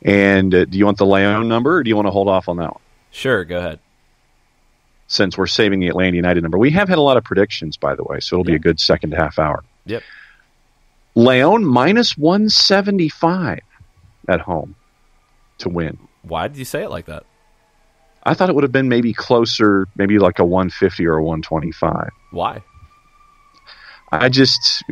Speaker 2: And do you want the Leon number, or do you want to hold off on that one?
Speaker 1: Sure, go ahead.
Speaker 2: Since we're saving the Atlanta United number. We have had a lot of predictions, by the way, so it'll be a good second half hour.
Speaker 1: Yep.
Speaker 2: Leon minus 175 at home to win.
Speaker 1: Why did you say it like that?
Speaker 2: I thought it would have been maybe closer, maybe like a 150 or a 125.
Speaker 1: Why?
Speaker 2: I just,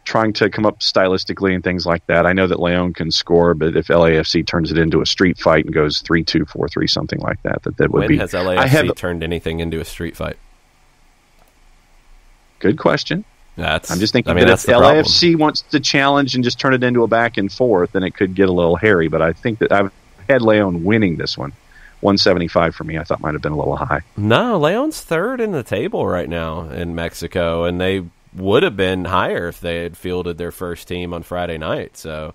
Speaker 2: trying to come up stylistically and things like that. I know that Leon can score, but if LAFC turns it into a street fight and goes 3-2, 4-3, something like that would be...
Speaker 1: When has LAFC turned anything into a street fight?
Speaker 2: Good question. I'm just thinking that if
Speaker 1: LAFC
Speaker 2: wants to challenge and just turn it into a back and forth, then it could get a little hairy. But I think that I've had Leon winning this one. 175 for me, I thought might have been a little high.
Speaker 1: No, Leon's third in the table right now in Mexico, and they would have been higher if they had fielded their first team on Friday night. So,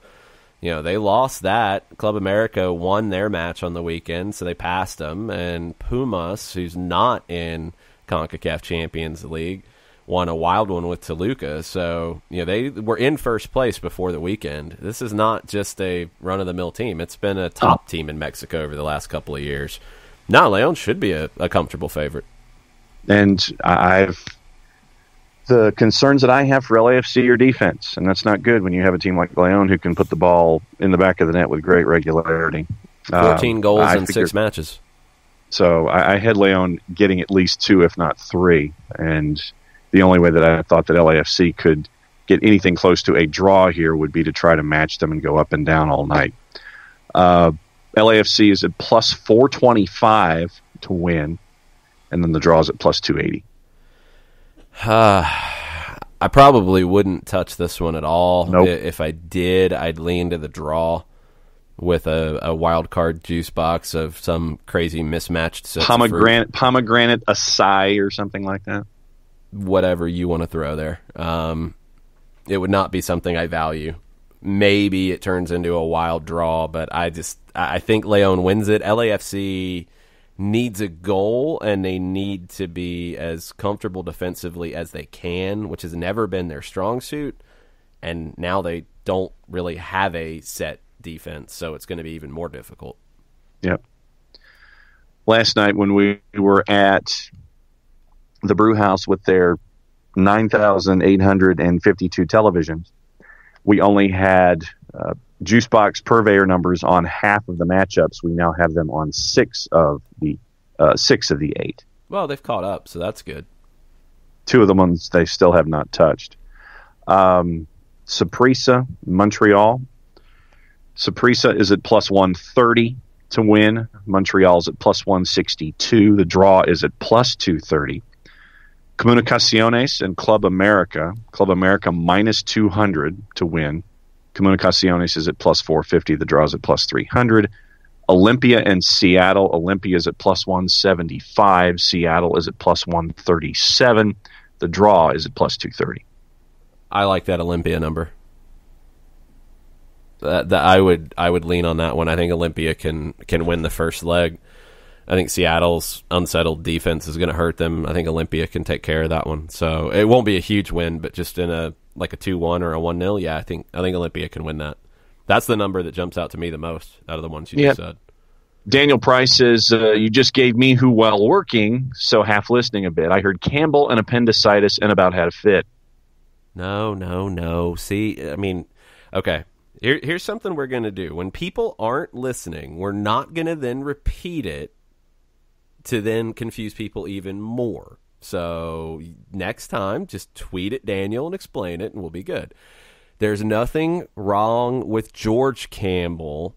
Speaker 1: they lost that. Club America won their match on the weekend, so they passed them. And Pumas, who's not in CONCACAF Champions League, won a wild one with Toluca. So, they were in first place before the weekend. This is not just a run-of-the-mill team. It's been a top team in Mexico over the last couple of years. Now, Leon should be a comfortable favorite.
Speaker 2: And the concerns that I have for LAFC are defense, and that's not good when you have a team like Leon who can put the ball in the back of the net with great regularity.
Speaker 1: 14 goals in 6 matches.
Speaker 2: So I had Leon getting at least 2, if not 3, and the only way that I thought that LAFC could get anything close to a draw here would be to try to match them and go up and down all night. LAFC is at plus 425 to win, and then the draw is at plus 280.
Speaker 1: I probably wouldn't touch this one at all.
Speaker 2: Nope.
Speaker 1: If I did, I'd lean to the draw with a wild card juice box of some crazy mismatched sets of fruit.
Speaker 2: Pomegranate acai or something like that.
Speaker 1: Whatever you want to throw there. It would not be something I value. Maybe it turns into a wild draw, but I think Leon wins it. LAFC needs a goal, and they need to be as comfortable defensively as they can, which has never been their strong suit. And now they don't really have a set defense, so it's going to be even more difficult.
Speaker 2: Yep. Last night when we were at the brew house with their 9,852 televisions, we only had juice box purveyor numbers on half of the matchups. We now have them on six of the 8.
Speaker 1: Well, they've caught up, so that's good.
Speaker 2: 2 of the ones they still have not touched. Saprissa, Montreal. Saprissa is at plus 130 to win. Montreal's at plus 162. The draw is at plus 230. Comunicaciones and Club America. Club America minus 200 to win. Comunicaciones is at plus 450. The draw is at plus 300. Olympia and Seattle. Olympia is at plus 175. Seattle is at plus 137. The draw is at plus 230.
Speaker 1: I like that Olympia number. I would lean on that one. I think Olympia can win the first leg. I think Seattle's unsettled defense is going to hurt them. I think Olympia can take care of that one. So it won't be a huge win, but just in a 2-1 or a 1-0, yeah, I think Olympia can win that. That's the number that jumps out to me the most out of the ones you just said.
Speaker 2: Daniel Price says, you just gave me who while working, so half listening a bit. I heard Campbell and appendicitis and about had a fit.
Speaker 1: No. See, I mean, okay. Here's something we're going to do. When people aren't listening, we're not going to then repeat it to then confuse people even more. So next time, just tweet at Daniel and explain it, and we'll be good. There's nothing wrong with George Campbell.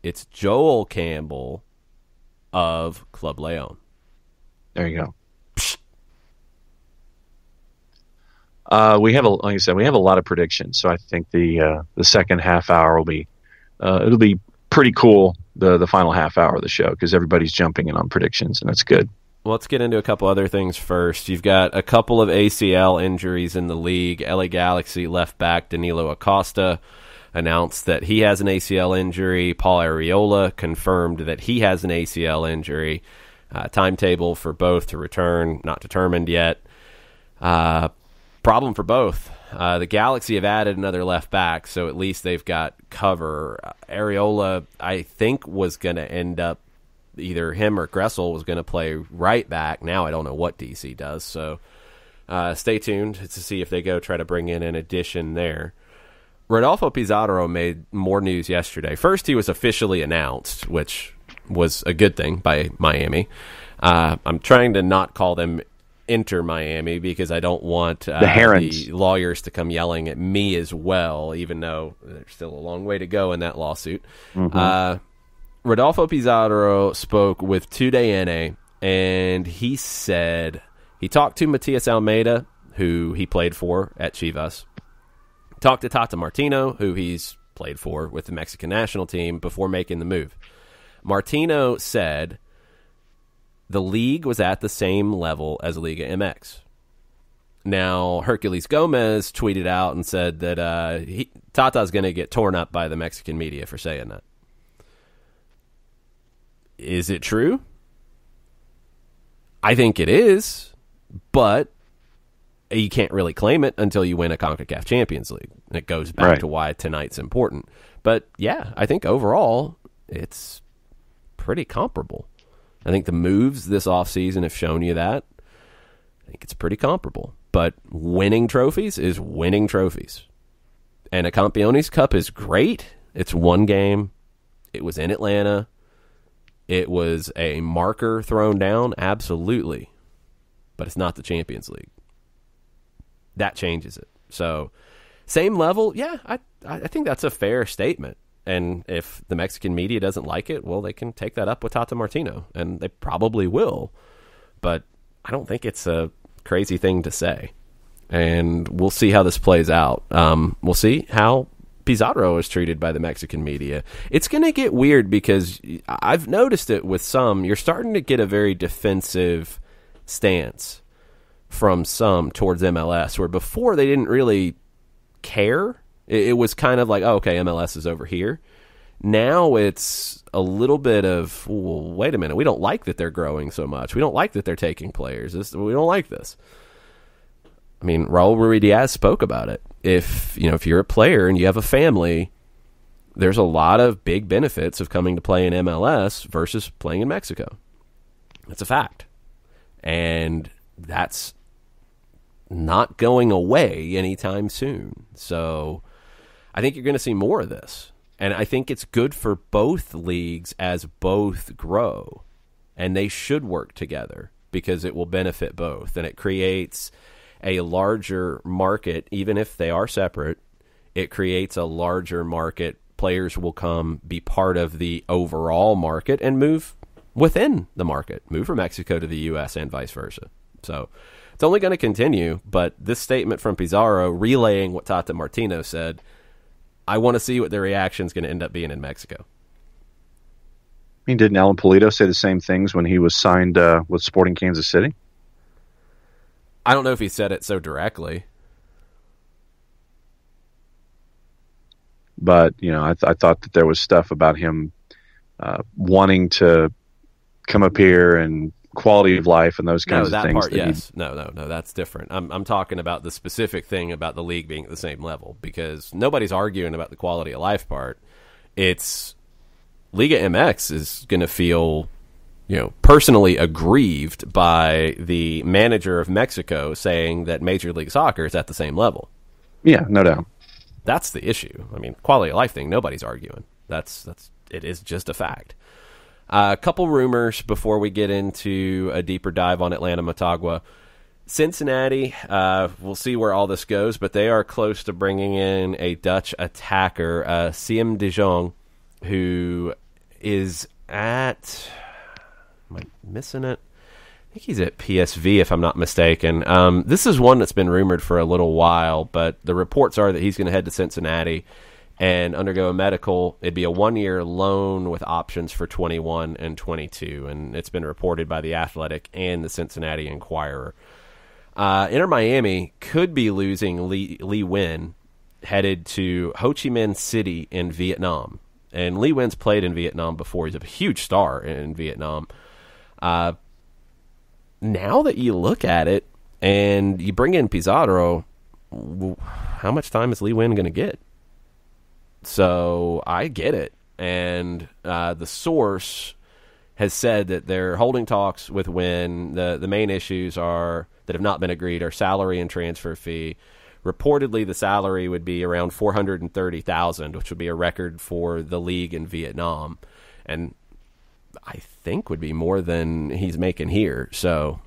Speaker 1: It's Joel Campbell of Club Leon.
Speaker 2: There you go. We have like I said, we have a lot of predictions, so I think the second half hour will be it'll be pretty cool. The final half hour of the show, because everybody's jumping in on predictions, and that's good.
Speaker 1: Well, let's get into a couple other things first. You've got a couple of ACL injuries in the league. LA Galaxy left back Danilo Acosta announced that he has an ACL injury. Paul Arriola confirmed that he has an ACL injury. Timetable for both to return not determined yet. Problem for both. The Galaxy have added another left back, so at least they've got cover. Arriola, I think, was going to end up either him or Gressel was going to play right back. Now I don't know what DC does, so stay tuned to see if they go try to bring in an addition there. Rodolfo Pizarro made more news yesterday. First, he was officially announced, which was a good thing by Miami. I'm trying to not call them Inter Miami because I don't want the lawyers to come yelling at me as well, even though there's still a long way to go in that lawsuit. Mm-hmm. Rodolfo Pizarro spoke with Today NA, and he said he talked to Matias Almeida, who he played for at Chivas, talked to Tata Martino, who he's played for with the Mexican national team, before making the move. Martino said the league was at the same level as Liga MX. Now, Hercules Gomez tweeted out and said that Tata's going to get torn up by the Mexican media for saying that. Is it true? I think it is, but you can't really claim it until you win a CONCACAF Champions League. It goes back to why tonight's important. But yeah, I think overall it's pretty comparable. I think the moves this offseason have shown you that. I think it's pretty comparable. But winning trophies is winning trophies. And a Campeones Cup is great. It's one game. It was in Atlanta. It was a marker thrown down, absolutely. But it's not the Champions League. That changes it. So, same level, yeah, I think that's a fair statement. And if the Mexican media doesn't like it, well, they can take that up with Tata Martino, and they probably will. But I don't think it's a crazy thing to say. And we'll see how this plays out. We'll see how Pizarro is treated by the Mexican media. It's going to get weird because I've noticed it with some. You're starting to get a very defensive stance from some towards MLS, where before they didn't really care. It was kind of like, oh, okay, MLS is over here. Now it's a little bit of, well, wait a minute, we don't like that they're growing so much. We don't like that they're taking players. We don't like this. I mean, Raul Ruiz-Diaz spoke about it. If you're a player and you have a family, there's a lot of big benefits of coming to play in MLS versus playing in Mexico. That's a fact. And that's not going away anytime soon. So I think you're going to see more of this. And I think it's good for both leagues as both grow. And they should work together because it will benefit both. And it creates a larger market, even if they are separate. It creates a larger market. Players will come be part of the overall market and move within the market, move from Mexico to the U.S. and vice versa. So it's only going to continue, but this statement from Pizarro relaying what Tata Martino said, I want to see what their reaction is going to end up being in Mexico.
Speaker 2: I mean, didn't Alan Pulido say the same things when he was signed with Sporting Kansas City?
Speaker 1: I don't know if he said it so directly.
Speaker 2: But, I thought that there was stuff about him wanting to come up here and quality of life and those kinds of things.
Speaker 1: Part, yes. No, that's different. I'm talking about the specific thing about the league being at the same level, because nobody's arguing about the quality of life part. It's Liga MX is going to feel, personally aggrieved by the manager of Mexico saying that Major League Soccer is at the same level.
Speaker 2: Yeah, no doubt.
Speaker 1: That's the issue. I mean, quality of life thing, nobody's arguing. It is just a fact. A couple rumors before we get into a deeper dive on Atlanta Motagua. Cincinnati, we'll see where all this goes, but they are close to bringing in a Dutch attacker, Siem de Jong, who is at... Am I missing it? I think he's at PSV, if I'm not mistaken. This is one that's been rumored for a little while, but the reports are that he's going to head to Cincinnati and undergo a medical. It'd be a 1-year loan with options for 21 and 22, and it's been reported by The Athletic and the Cincinnati Enquirer. Inter Miami could be losing Lee Nguyen, headed to Ho Chi Minh City in Vietnam. And Lee Nguyen's played in Vietnam before. He's a huge star in Vietnam. Now that you look at it and you bring in Pizarro, how much time is Lee Nguyen going to get? So I get it. And the source has said that they're holding talks with Nguyen. The main issues that have not been agreed are salary and transfer fee. Reportedly, the salary would be around $430,000, which would be a record for the league in Vietnam. And I think would be more than he's making here. So,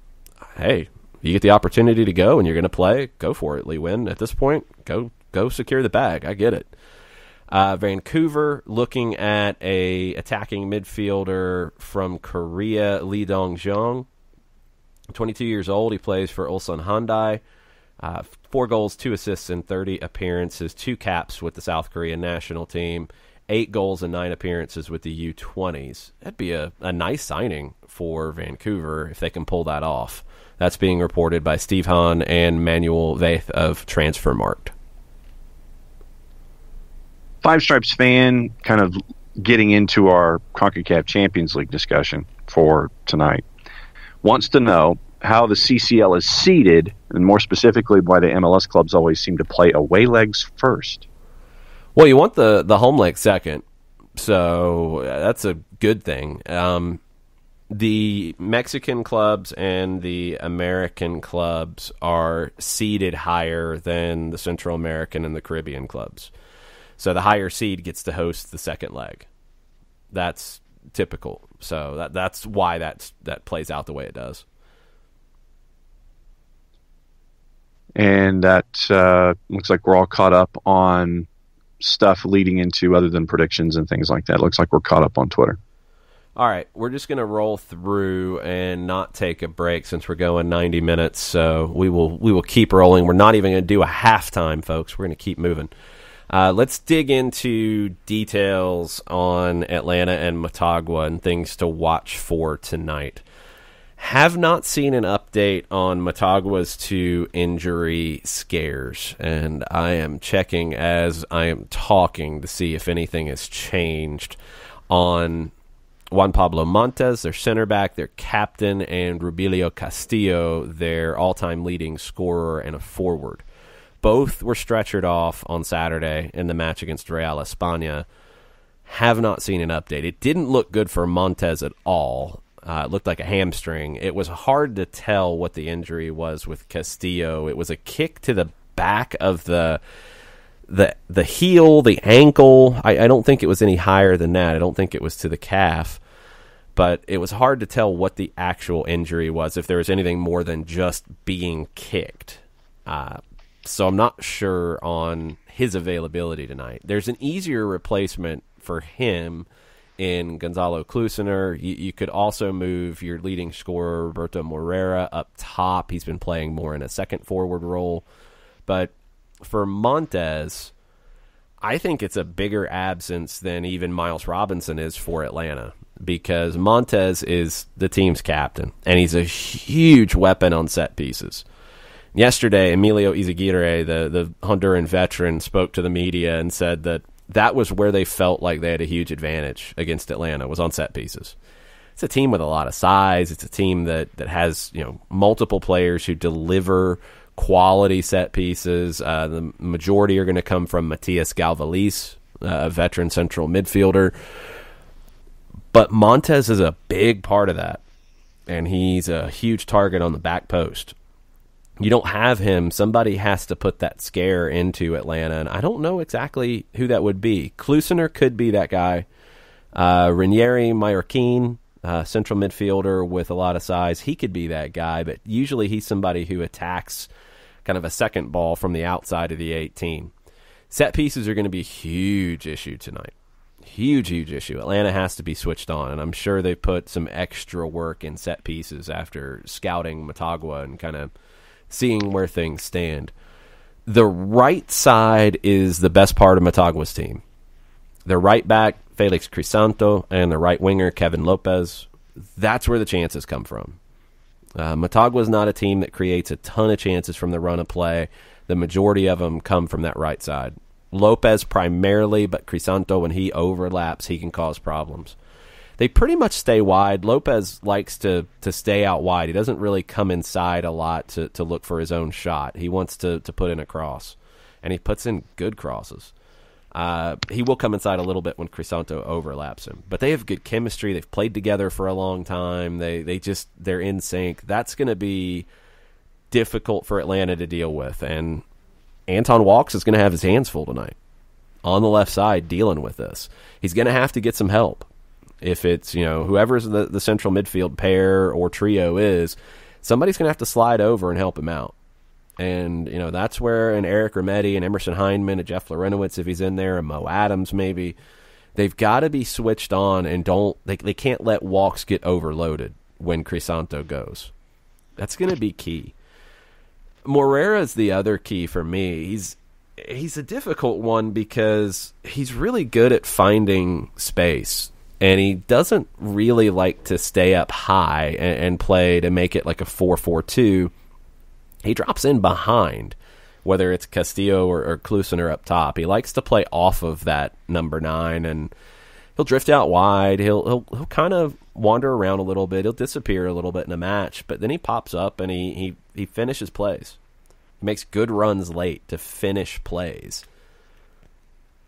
Speaker 1: hey, you get the opportunity to go and you're going to play, go for it, Lee Nguyen. At this point, go secure the bag. I get it. Vancouver looking at a attacking midfielder from Korea, Lee Dong-jung. 22 years old. He plays for Ulsan Hyundai. 4 goals, 2 assists in 30 appearances, 2 caps with the South Korean national team, 8 goals and 9 appearances with the U20s. That'd be a nice signing for Vancouver if they can pull that off. That's being reported by Steve Hahn and Manuel Veith of Transfermarkt.
Speaker 2: Five Stripes fan, kind of getting into our CONCACAF Champions League discussion for tonight, wants to know how the CCL is seeded, and more specifically why the MLS clubs always seem to play away legs first.
Speaker 1: Well, you want the home leg second, so that's a good thing. The Mexican clubs and the American clubs are seeded higher than the Central American and the Caribbean clubs. So the higher seed gets to host the second leg. That's typical. So that's why that plays out the way it does.
Speaker 2: And that looks like we're all caught up on stuff leading into other than predictions and things like that. It looks like we're caught up on Twitter.
Speaker 1: All right, we're just going to roll through and not take a break since we're going 90 minutes. So we will keep rolling. We're not even going to do a halftime, folks. We're going to keep moving. Let's dig into details on Atlanta and Motagua and things to watch for tonight. Have not seen an update on Motagua's 2 injury scares, and I am checking as I am talking to see if anything has changed on Juan Pablo Montes, their center back, their captain, and Rubilio Castillo, their all-time leading scorer and a forward. Both were stretchered off on Saturday in the match against Real España. Have not seen an update. It didn't look good for Montes at all. It looked like a hamstring. It was hard to tell what the injury was with Castillo. It was a kick to the back of the heel, the ankle. I don't think it was any higher than that. I don't think it was to the calf. But it was hard to tell what the actual injury was, if there was anything more than just being kicked. So I'm not sure on his availability tonight. There's an easier replacement for him in Gonzalo Klusener. You could also move your leading scorer, Roberto Moreira, up top. He's been playing more in a second forward role. But for Montes, I think it's a bigger absence than even Miles Robinson is for Atlanta, because Montes is the team's captain, and he's a huge weapon on set pieces. Yesterday, Emilio Izaguirre, the Honduran veteran, spoke to the media and said that was where they felt like they had a huge advantage against Atlanta, was on set pieces. It's a team with a lot of size. It's a team that has multiple players who deliver quality set pieces. The majority are going to come from Matias Galvalis, a veteran central midfielder. But Montes is a big part of that, and he's a huge target on the back post. You don't have him. Somebody has to put that scare into Atlanta, and I don't know exactly who that would be. Klusener could be that guy. Ranieri Mallorquin, central midfielder with a lot of size, he could be that guy, but usually he's somebody who attacks kind of a second ball from the outside of the 18. Set pieces are going to be a huge issue tonight. Huge issue. Atlanta has to be switched on, and I'm sure they put some extra work in set pieces after scouting Motagua and kind of seeing where things stand. The right side is the best part of Motagua's team. The right back, Felix Crisanto, and the right winger, Kevin Lopez, that's where the chances come from. Motagua is not a team that creates a ton of chances from the run of play. The majority of them come from that right side. Lopez primarily, but Crisanto, when he overlaps, he can cause problems. They pretty much stay wide. Lopez likes to stay out wide. He doesn't really come inside a lot to look for his own shot. He wants to put in a cross, and he puts in good crosses. He will come inside a little bit when Crisanto overlaps him. But they have good chemistry. They've played together for a long time. They're in sync. That's going to be difficult for Atlanta to deal with. And Anton Walks is going to have his hands full tonight on the left side dealing with this. He's going to have to get some help. If it's, whoever's the central midfield pair or trio is, somebody's going to have to slide over and help him out. And, that's where an Eric Remedi and Emerson Hyndman and Jeff Lorenowitz, if he's in there, and Mo Adams maybe, they've got to be switched on and they can't let Walks get overloaded when Crisanto goes. That's going to be key. Moreira's the other key for me. He's a difficult one because he's really good at finding space. And he doesn't really like to stay up high and play to make it like a 4-4-2. He drops in behind, whether it's Castillo or Klusener up top. He likes to play off of that number 9, and he'll drift out wide. He'll kind of wander around a little bit. He'll disappear a little bit in a match, but then he pops up and he finishes plays. He makes good runs late to finish plays.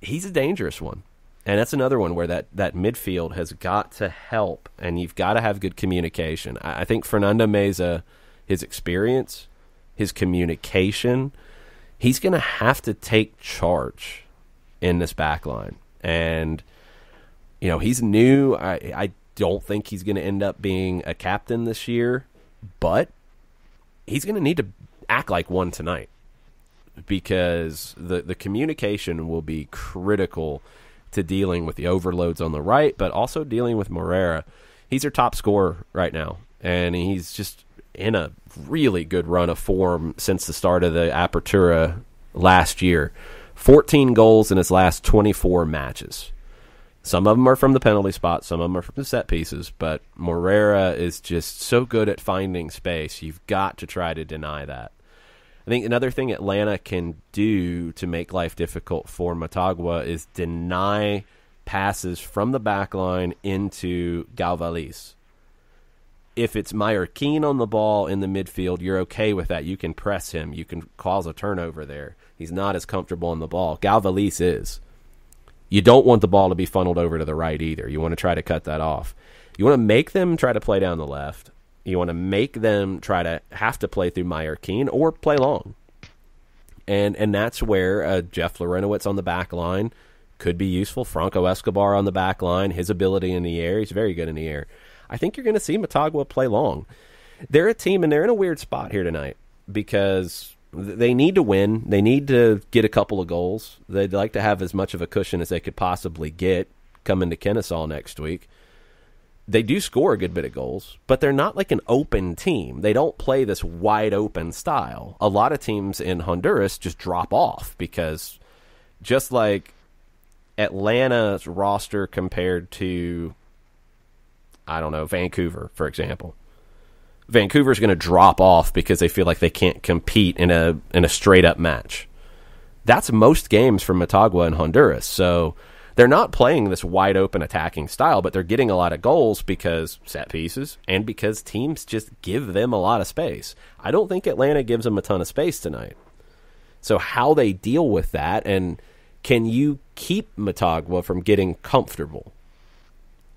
Speaker 1: He's a dangerous one. And that's another one where that midfield has got to help, and you've got to have good communication. I think Fernando Meza, his experience, his communication, he's going to have to take charge in this back line. And, he's new. I don't think he's going to end up being a captain this year, but he's going to need to act like one tonight, because the communication will be critical to dealing with the overloads on the right, but also dealing with Morera. He's their top scorer right now, and he's just in a really good run of form since the start of the Apertura last year. 14 goals in his last 24 matches. Some of them are from the penalty spot, some of them are from the set pieces, but Morera is just so good at finding space. You've got to try to deny that. I think another thing Atlanta can do to make life difficult for Motagua is deny passes from the back line into Galvalis. If it's Mallorquin on the ball in the midfield, you're okay with that. You can press him. You can cause a turnover there. He's not as comfortable on the ball. Galvalis is. You don't want the ball to be funneled over to the right either. You want to try to cut that off. You want to make them try to play down the left. You want to make them try to have to play through Mallorquin or play long. And that's where Jeff Larenowitz on the back line could be useful. Franco Escobar on the back line, his ability in the air, he's very good in the air. I think you're going to see Motagua play long. They're a team, and they're in a weird spot here tonight because they need to win. They need to get a couple of goals. They'd like to have as much of a cushion as they could possibly get coming to Kennesaw next week. They do score a good bit of goals, but they're not like an open team. They don't play this wide open style. A lot of teams in Honduras just drop off because just like Atlanta's roster compared to, I don't know, Vancouver, for example. Vancouver's going to drop off because they feel like they can't compete in a straight-up match. That's most games from Motagua in Honduras. So they're not playing this wide-open attacking style, but they're getting a lot of goals because set pieces and because teams just give them a lot of space. I don't think Atlanta gives them a ton of space tonight. So how they deal with that, and can you keep Motagua from getting comfortable?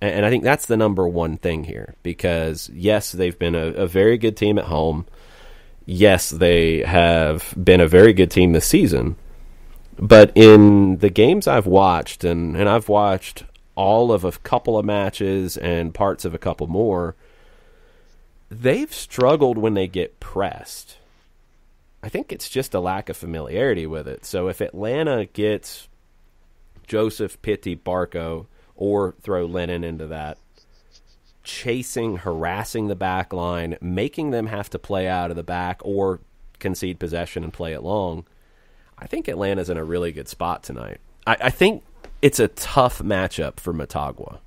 Speaker 1: And I think that's the number one thing here because, yes, they've been a very good team at home. Yes, they have been a very good team this season. But in the games I've watched, and I've watched all of a couple of matches and parts of a couple more, they've struggled when they get pressed. I think it's just a lack of familiarity with it. So if Atlanta gets Joseph, Pitti, Barco, or throw Lennon into that, chasing, harassing the back line, making them have to play out of the back or concede possession and play it long, I think Atlanta's in a really good spot tonight. I think it's a tough matchup for Motagua.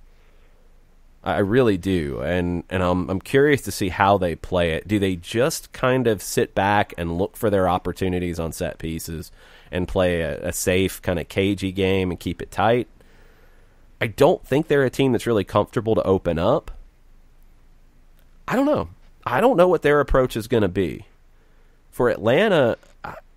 Speaker 1: I really do, and I'm curious to see how they play it. Do they just kind of sit back and look for their opportunities on set pieces and play a safe, kind of cagey game and keep it tight? I don't think they're a team that's really comfortable to open up. I don't know. I don't know what their approach is going to be. For Atlanta,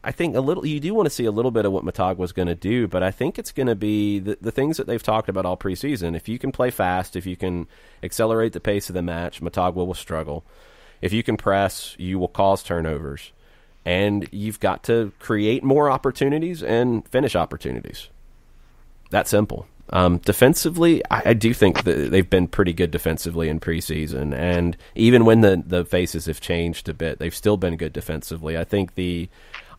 Speaker 1: I think you do want to see a little bit of what Motagua's going to do, but I think it's going to be the things that they've talked about all preseason. If you can play fast, if you can accelerate the pace of the match, Motagua will struggle. If you can press, you will cause turnovers. And you've got to create more opportunities and finish opportunities. That simple. Defensively, I do think that they've been pretty good defensively in preseason, and even when the faces have changed a bit, they've still been good defensively. I think the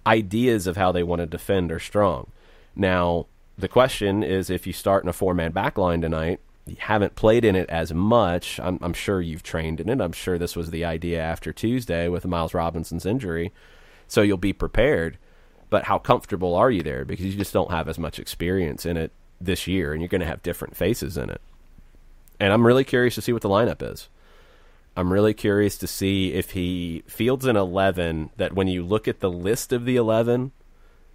Speaker 1: ideas of how they want to defend are strong. Now, the question is if you start in a four-man back line tonight, you haven't played in it as much. I'm sure you've trained in it. I'm sure this was the idea after Tuesday with Miles Robinson's injury, so you'll be prepared. But how comfortable are you there? Because you just don't have as much experience in it this year, and you're going to have different faces in it. And I'm really curious to see what the lineup is. I'm really curious to see if he fields an 11 that when you look at the list of the 11,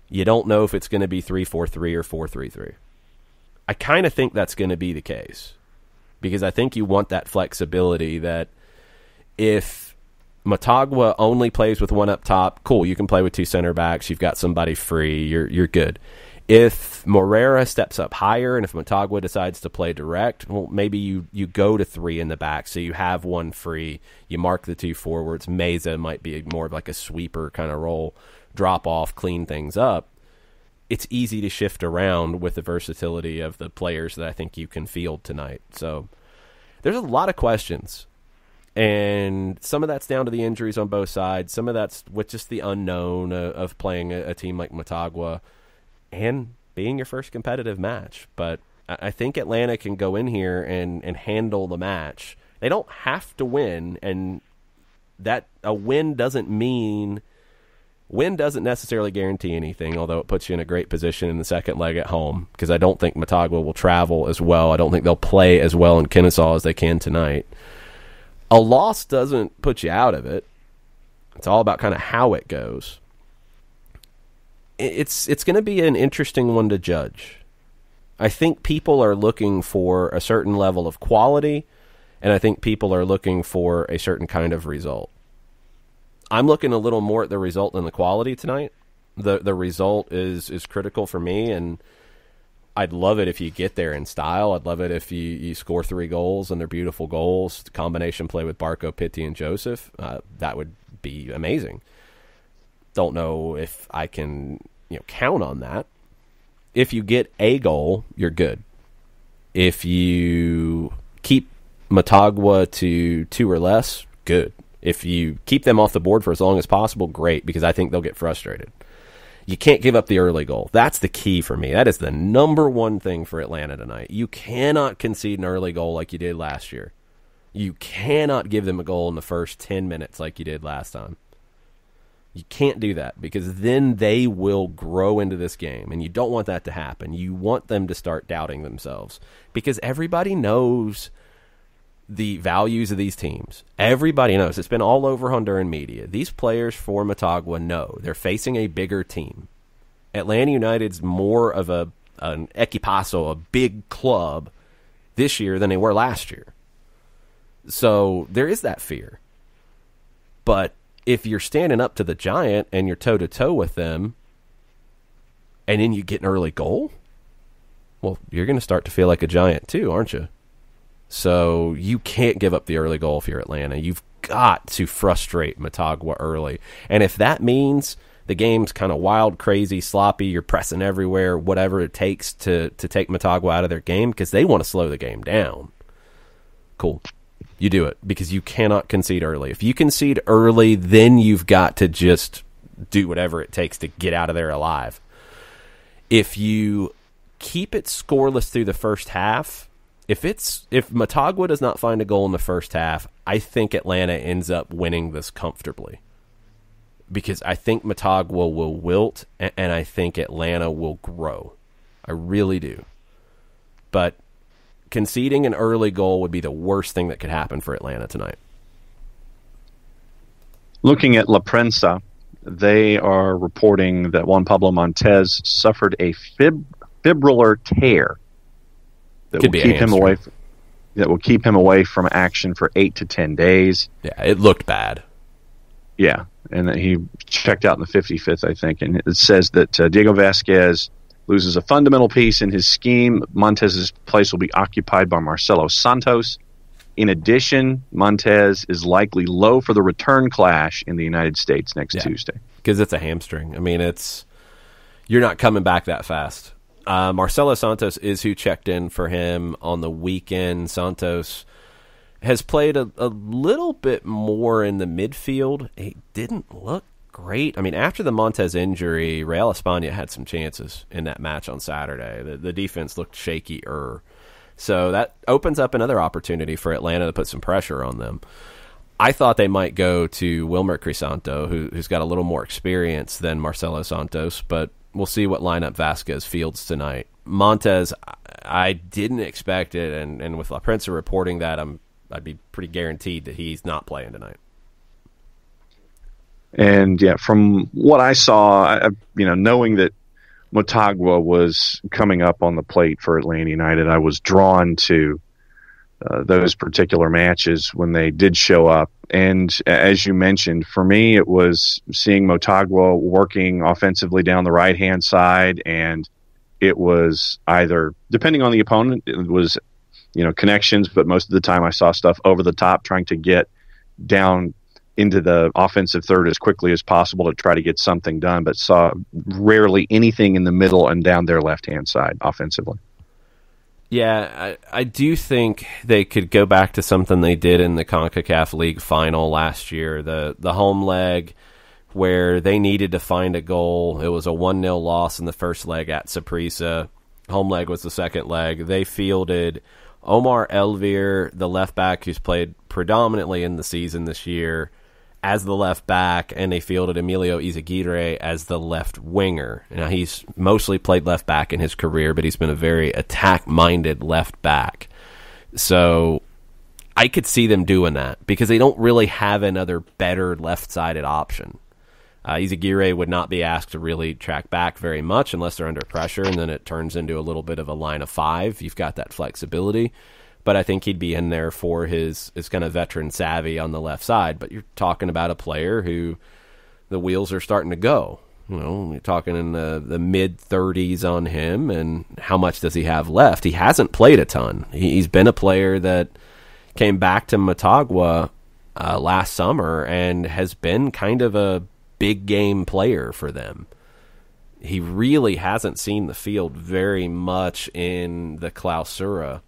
Speaker 1: you don't know if it's going to be 3-4-3 or 4-3-3. I kind of think that's going to be the case because I think you want that flexibility that if Motagua only plays with one up top, cool, you can play with two center backs, you've got somebody free, you're good. If Morera steps up higher and if Motagua decides to play direct, well, maybe you go to three in the back, so you have one free. You mark the two forwards. Meza might be more of like a sweeper kind of role, drop off, clean things up. It's easy to shift around with the versatility of the players that I think you can field tonight. So there's a lot of questions, and some of that's down to the injuries on both sides. Some of that's with just the unknown of playing a team like Motagua and being your first competitive match. But I think Atlanta can go in here and handle the match. They don't have to win, and that a win doesn't necessarily guarantee anything, although it puts you in a great position in the second leg at home, because I don't think Motagua will travel as well. I don't think they'll play as well in Kennesaw as they can tonight. A loss doesn't put you out of it. It's all about kind of how it goes. It's going to be an interesting one to judge. I think people are looking for a certain level of quality, and I think people are looking for a certain kind of result. I'm looking a little more at the result than the quality tonight. The result is critical for me, and I'd love it if you get there in style. I'd love it if you score 3 goals, and they're beautiful goals. Combination play with Barco, Pitti, and Joseph. That would be amazing. Don't know if I can count on that. If you get a goal, you're good. If you keep Motagua to 2 or less, good. If you keep them off the board for as long as possible, great, because I think they'll get frustrated. You can't give up the early goal. That's the key for me. That is the number one thing for Atlanta tonight. You cannot concede an early goal like you did last year. You cannot give them a goal in the first 10 minutes like you did last time. You can't do that, because then they will grow into this game, and you don't want that to happen. You want them to start doubting themselves, because everybody knows the values of these teams. Everybody knows. It's been all over Honduran media. These players for Motagua know they're facing a bigger team. Atlanta United's more of an equipazo, a big club this year than they were last year. So there is that fear. But if you're standing up to the Giant and you're toe-to-toe with them, and then you get an early goal, well, you're going to start to feel like a Giant too, aren't you? So you can't give up the early goal if you're Atlanta. You've got to frustrate Motagua early. And if that means the game's kind of wild, crazy, sloppy, you're pressing everywhere, whatever it takes to take Motagua out of their game, because they want to slow the game down, cool. You do it, because you cannot concede early. If you concede early, then you've got to just do whatever it takes to get out of there alive. If you keep it scoreless through the first half, if Motagua does not find a goal in the first half, I think Atlanta ends up winning this comfortably, because I think Motagua will wilt, and I think Atlanta will grow. I really do. But conceding an early goal would be the worst thing that could happen for Atlanta tonight.
Speaker 2: Looking at La Prensa, they are reporting that Juan Pablo Montez suffered a fibrillar tear that will keep him away from action for 8 to 10 days.
Speaker 1: Yeah, it looked bad.
Speaker 2: Yeah, and then he checked out in the 55th, I think, and it says that Diego Vasquez loses a fundamental piece in his scheme. Montez's place will be occupied by Marcelo Santos. In addition, Montez is likely low for the return clash in the United States next Tuesday.
Speaker 1: Because it's a hamstring. I mean, you're not coming back that fast. Marcelo Santos is who checked in for him on the weekend. Santos has played a little bit more in the midfield. He didn't look great. I mean, after the Montez injury, Real España had some chances in that match on Saturday. The defense looked shakier. So that opens up another opportunity for Atlanta to put some pressure on them. I thought they might go to Wilmer Crisanto, who's got a little more experience than Marcelo Santos, but we'll see what lineup Vasquez fields tonight. Montez, I didn't expect it, and with La Prensa reporting that, I'd be pretty guaranteed that he's not playing tonight.
Speaker 2: And yeah, from what I saw, knowing that Motagua was coming up on the plate for Atlanta United, I was drawn to those particular matches when they did show up. And as you mentioned, for me, it was seeing Motagua working offensively down the right-hand side, and it was either, depending on the opponent, it was connections, but most of the time I saw stuff over the top, trying to get down into the offensive third as quickly as possible to try to get something done, but saw rarely anything in the middle and down their left-hand side offensively.
Speaker 1: Yeah, I do think they could go back to something they did in the CONCACAF League final last year, the home leg where they needed to find a goal. It was a 1-0 loss in the first leg at Saprissa. home leg was the second leg. They fielded Omar Elvir, the left back who's played predominantly in the season this year, as the left back, and they fielded Emilio Izaguirre as the left winger. Now, he's mostly played left back in his career, but he's been a very attack-minded left back. So I could see them doing that because they don't really have another better left-sided option. Izaguirre would not be asked to really track back very much unless they're under pressure, and then it turns into a little bit of a line of five. You've got that flexibility. But I think he'd be in there for his kind of veteran savvy on the left side. But you're talking about a player who the wheels are starting to go. You know, you're talking in the mid-30s on him, and how much does he have left? He hasn't played a ton. He's been a player that came back to Motagua last summer and has been kind of a big game player for them. He really hasn't seen the field very much in the Clausura.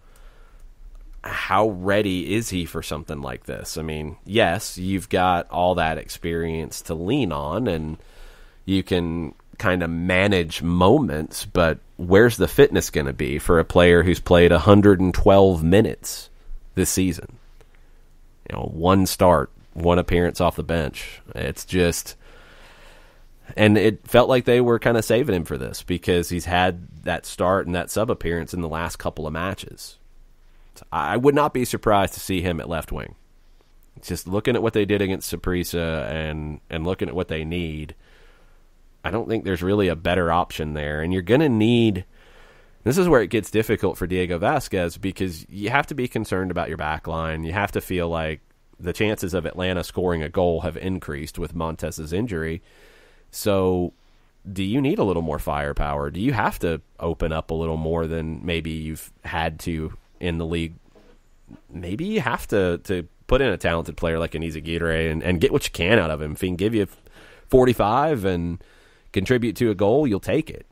Speaker 1: How ready is he for something like this? I mean, yes, you've got all that experience to lean on, and you can kind of manage moments, but where's the fitness going to be for a player who's played 112 minutes this season? You know, one start, one appearance off the bench. It's just... And it felt like they were kind of saving him for this because he's had that start and that sub-appearance in the last couple of matches. I would not be surprised to see him at left wing. Just looking at what they did against Saprissa and looking at what they need, I don't think there's really a better option there. And you're going to need... This is where it gets difficult for Diego Vasquez because you have to be concerned about your back line. You have to feel like the chances of Atlanta scoring a goal have increased with Montez's injury. So do you need a little more firepower? Do you have to open up a little more than maybe you've had to in the league? Maybe you have to put in a talented player like an Izaguirre and get what you can out of him. If he can give you 45 and contribute to a goal, you'll take it.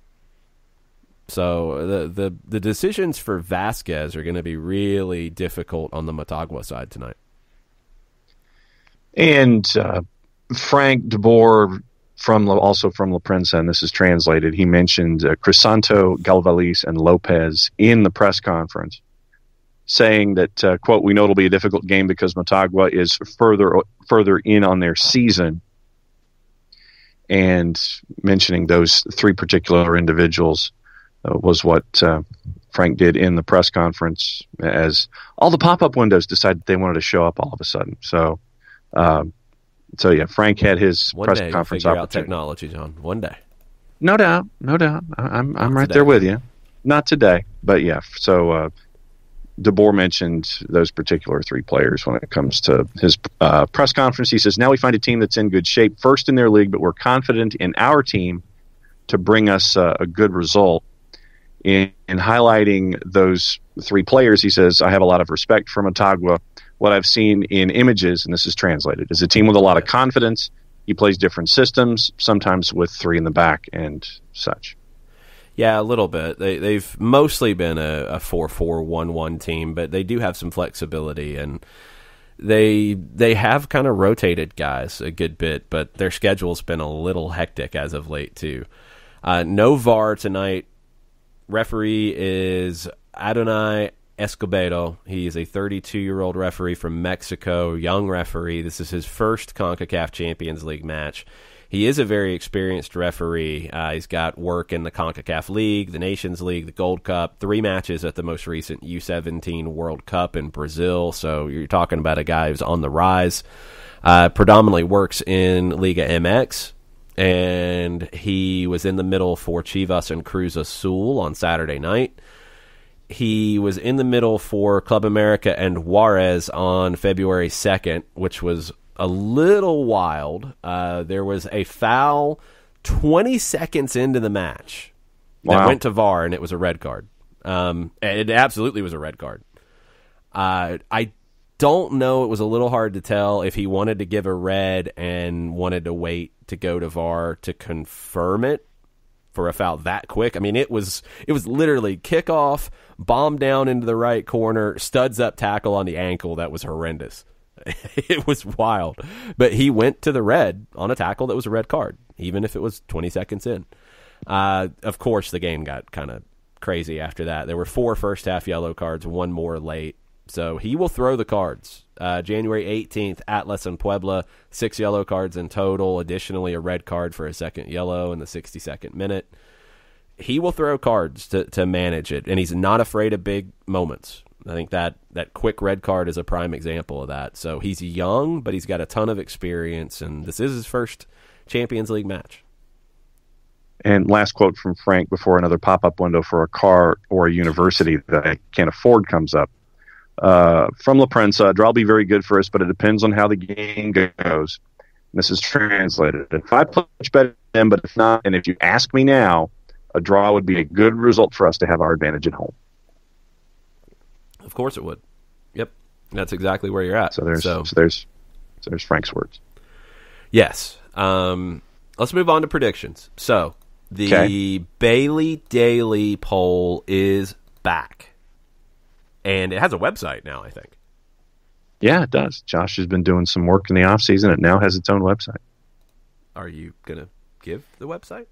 Speaker 1: So the decisions for Vasquez are going to be really difficult on the Motagua side tonight.
Speaker 2: And Frank de Boer, also from La Prensa, and this is translated, he mentioned Crisanto, Galvalis, and Lopez in the press conference, saying that, quote, "We know it'll be a difficult game because Motagua is further in on their season," and mentioning those three particular individuals was what Frank did in the press conference as all the pop-up windows decided they wanted to show up all of a sudden. So yeah, Frank had his press conference
Speaker 1: opportunity. Out technology, John. One day.
Speaker 2: No doubt. I'm right there with you. Not today, but yeah. So De Boer mentioned those particular three players when it comes to his press conference. He says, "Now we find a team that's in good shape, first in their league, but we're confident in our team to bring us a good result." In highlighting those three players, he says, "I have a lot of respect for Motagua. What I've seen in images," and this is translated, "is a team with a lot of confidence. He plays different systems, sometimes with three in the back and such."
Speaker 1: Yeah, a little bit. They've mostly been a 4-4-1-1 team, but they do have some flexibility, and they have kind of rotated guys a good bit, but their schedule's been a little hectic as of late too. No VAR tonight. Referee is Adonai Escobedo. He is a 32-year-old referee from Mexico, young referee. This is his first CONCACAF Champions League match. He is a very experienced referee. He's got work in the CONCACAF League, the Nations League, the Gold Cup, 3 matches at the most recent U17 World Cup in Brazil. So you're talking about a guy who's on the rise. Predominantly works in Liga MX. And he was in the middle for Chivas and Cruz Azul on Saturday night. He was in the middle for Club America and Juarez on February 2nd, which was a little wild. There was a foul 20 seconds into the match that went to VAR, and it was a red card. It absolutely was a red card. I don't know. It was a little hard to tell if he wanted to give a red and wanted to wait to go to VAR to confirm it for a foul that quick. I mean, it was literally kickoff, bomb down into the right corner, studs up tackle on the ankle. That was horrendous. It was wild. But he went to the red on a tackle that was a red card, even if it was 20 seconds in. Of course, the game got kind of crazy after that. There were 4 first-half yellow cards, 1 more late. So he will throw the cards. January 18th, Atlas and Puebla, 6 yellow cards in total. Additionally, a red card for a second yellow in the 62nd minute. He will throw cards to manage it, and he's not afraid of big moments. I think that quick red card is a prime example of that. So he's young, but he's got a ton of experience, and this is his first Champions League match.
Speaker 2: And last quote from Frank before another pop-up window for a car or a university that I can't afford comes up. From La Prensa, draw will be very good for us, but it depends on how the game goes. And this is translated. If I play much better than them, but if not, and if you ask me now, a draw would be a good result for us to have our advantage at home.
Speaker 1: Of course it would. Yep. That's exactly where you're at.
Speaker 2: So there's Frank's words.
Speaker 1: Yes. Let's move on to predictions. So the Bailey Daily poll is back. And it has a website now, I think.
Speaker 2: Yeah, it does. Josh has been doing some work in the off-season. It now has its own website.
Speaker 1: Are you going to give the website?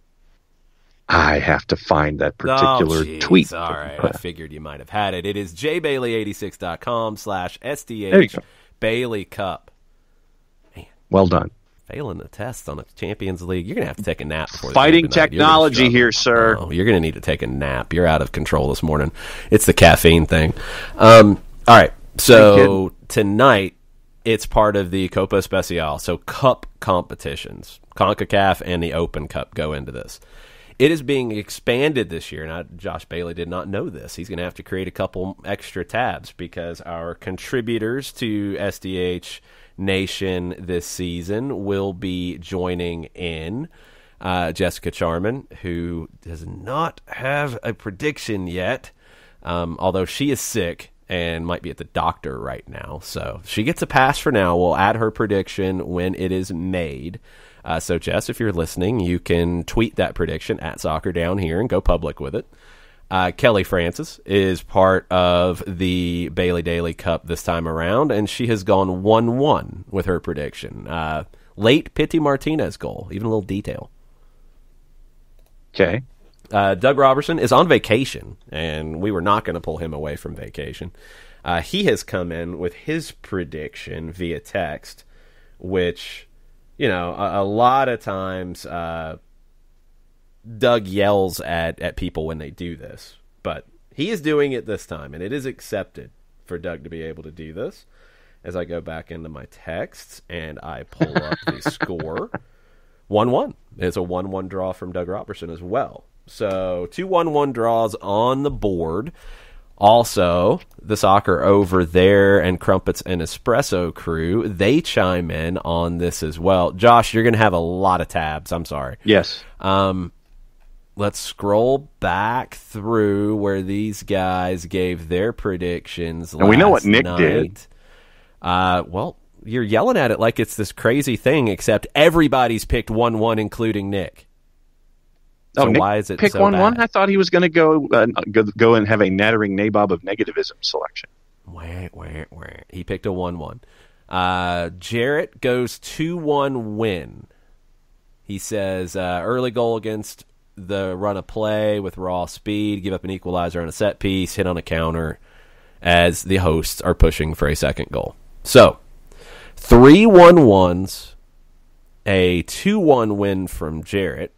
Speaker 2: I have to find that particular tweet.
Speaker 1: All right, I figured you might have had it. It is jbailey86.com/SDH Bailey Cup. Man,
Speaker 2: well done.
Speaker 1: Failing the test on a Champions League. You're going to have to take a nap before
Speaker 2: Fighting technology here, sir.
Speaker 1: Oh, you're going to need to take a nap. You're out of control this morning. It's the caffeine thing. All right, so tonight it's part of the Copa Especial, so cup competitions. CONCACAF and the Open Cup go into this. It is being expanded this year. Now, Josh Bailey did not know this. He's going to have to create a couple extra tabs because our contributors to SDH Nation this season will be joining in. Jessica Charman, who does not have a prediction yet, although she is sick and might be at the doctor right now. So she gets a pass for now. We'll add her prediction when it is made. So, Jess, if you're listening, you can tweet that prediction at Soccer Down Here and go public with it. Kelly Francis is part of the Bailey Daily Cup this time around, and she has gone 1-1 with her prediction. Late Pity Martinez goal, even a little detail.
Speaker 2: Okay.
Speaker 1: Doug Robertson is on vacation, and we were not going to pull him away from vacation. He has come in with his prediction via text, which... You know, a lot of times Doug yells at people when they do this, but he is doing it this time, and it is accepted for Doug to be able to do this. As I go back into my texts and I pull up the score, 1-1. It's a 1-1 draw from Doug Robertson as well. So 2 1-1 draws on the board. Also, the Soccer Over There and Crumpets and Espresso crew, they chime in on this as well. Josh, you're going to have a lot of tabs. I'm sorry.
Speaker 2: Yes.
Speaker 1: Let's scroll back through where these guys gave their predictions last
Speaker 2: And we know what Nick
Speaker 1: night.
Speaker 2: did.
Speaker 1: Well, you're yelling at it like it's this crazy thing, except everybody's picked 1-1, including Nick. So
Speaker 2: Nick
Speaker 1: why is it
Speaker 2: pick
Speaker 1: so
Speaker 2: 1-1?
Speaker 1: bad?
Speaker 2: I thought he was going to go and have a nattering nabob of negativism selection.
Speaker 1: Wah. He picked a 1-1. Jarrett goes 2-1 win. He says early goal against the run of play with raw speed, give up an equalizer on a set piece, hit on a counter as the hosts are pushing for a second goal. So 3 1-1s, a 2-1 win from Jarrett.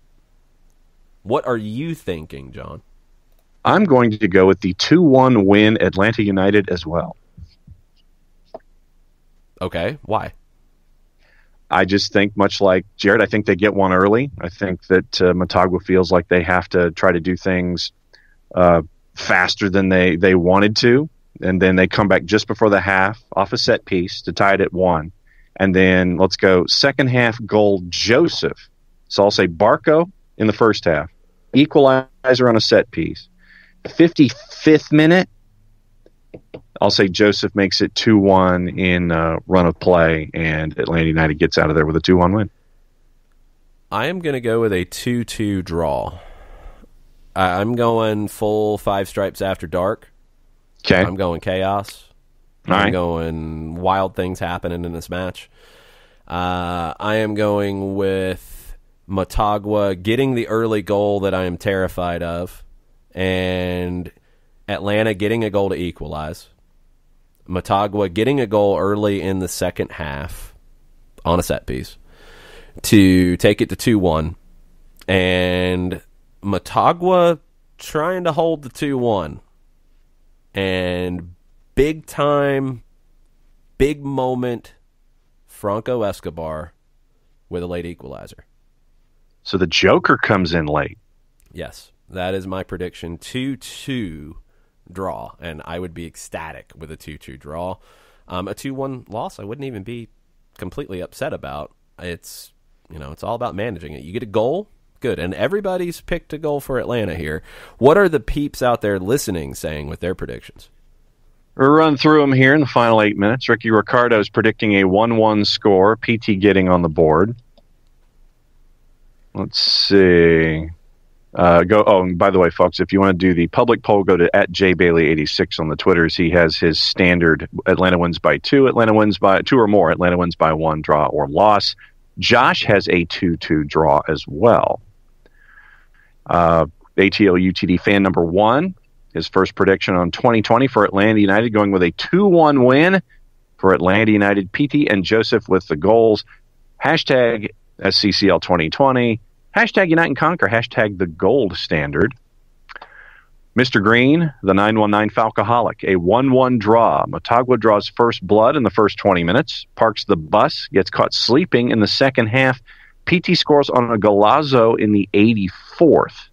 Speaker 1: What are you thinking, John?
Speaker 2: I'm going to go with the 2-1 win Atlanta United as well.
Speaker 1: Okay, why?
Speaker 2: I just think, much like Jared, I think they get one early. I think that Motagua feels like they have to try to do things faster than they wanted to, and then they come back just before the half off a set piece to tie it at 1. And then let's go second half goal Joseph. So I'll say Barco in the first half. Equalizer on a set piece. 55th minute, I'll say Joseph makes it 2-1 in run of play, and Atlanta United gets out of there with a 2-1 win.
Speaker 1: I am going to go with a 2-2 draw. I'm going full 5 stripes after dark.
Speaker 2: Okay.
Speaker 1: I'm going chaos. I'm going wild things happening in this match. I am going with Motagua getting the early goal that I am terrified of and Atlanta getting a goal to equalize, Motagua getting a goal early in the second half on a set piece to take it to 2-1, and Motagua trying to hold the 2-1, and big time, big moment, Franco Escobar with a late equalizer.
Speaker 2: So the Joker comes in late.
Speaker 1: Yes, that is my prediction. 2-2 draw, and I would be ecstatic with a 2-2 draw. A 2-1 loss, I wouldn't even be completely upset about. It's all about managing it. You get a goal, good. And everybody's picked a goal for Atlanta here. What are the peeps out there listening saying with their predictions?
Speaker 2: We'll run through them here in the final 8 minutes. Ricky Ricardo is predicting a 1-1 score. PT getting on the board. Let's see. And by the way, folks, if you want to do the public poll, go to @JBailey86 on the Twitters. He has his standard Atlanta wins by 2, Atlanta wins by 2 or more, Atlanta wins by 1, draw or loss. Josh has a 2-2 draw as well. ATL UTD fan number 1, his first prediction on 2020 for Atlanta United, going with a 2-1 win for Atlanta United. PT and Joseph with the goals. Hashtag SCCL 2020. Hashtag Unite and Conquer. Hashtag the gold standard. Mr. Green, the 919 Falcoholic, a 1-1 draw. Motagua draws first blood in the first 20 minutes, parks the bus, gets caught sleeping in the second half. PT scores on a golazo in the 84th.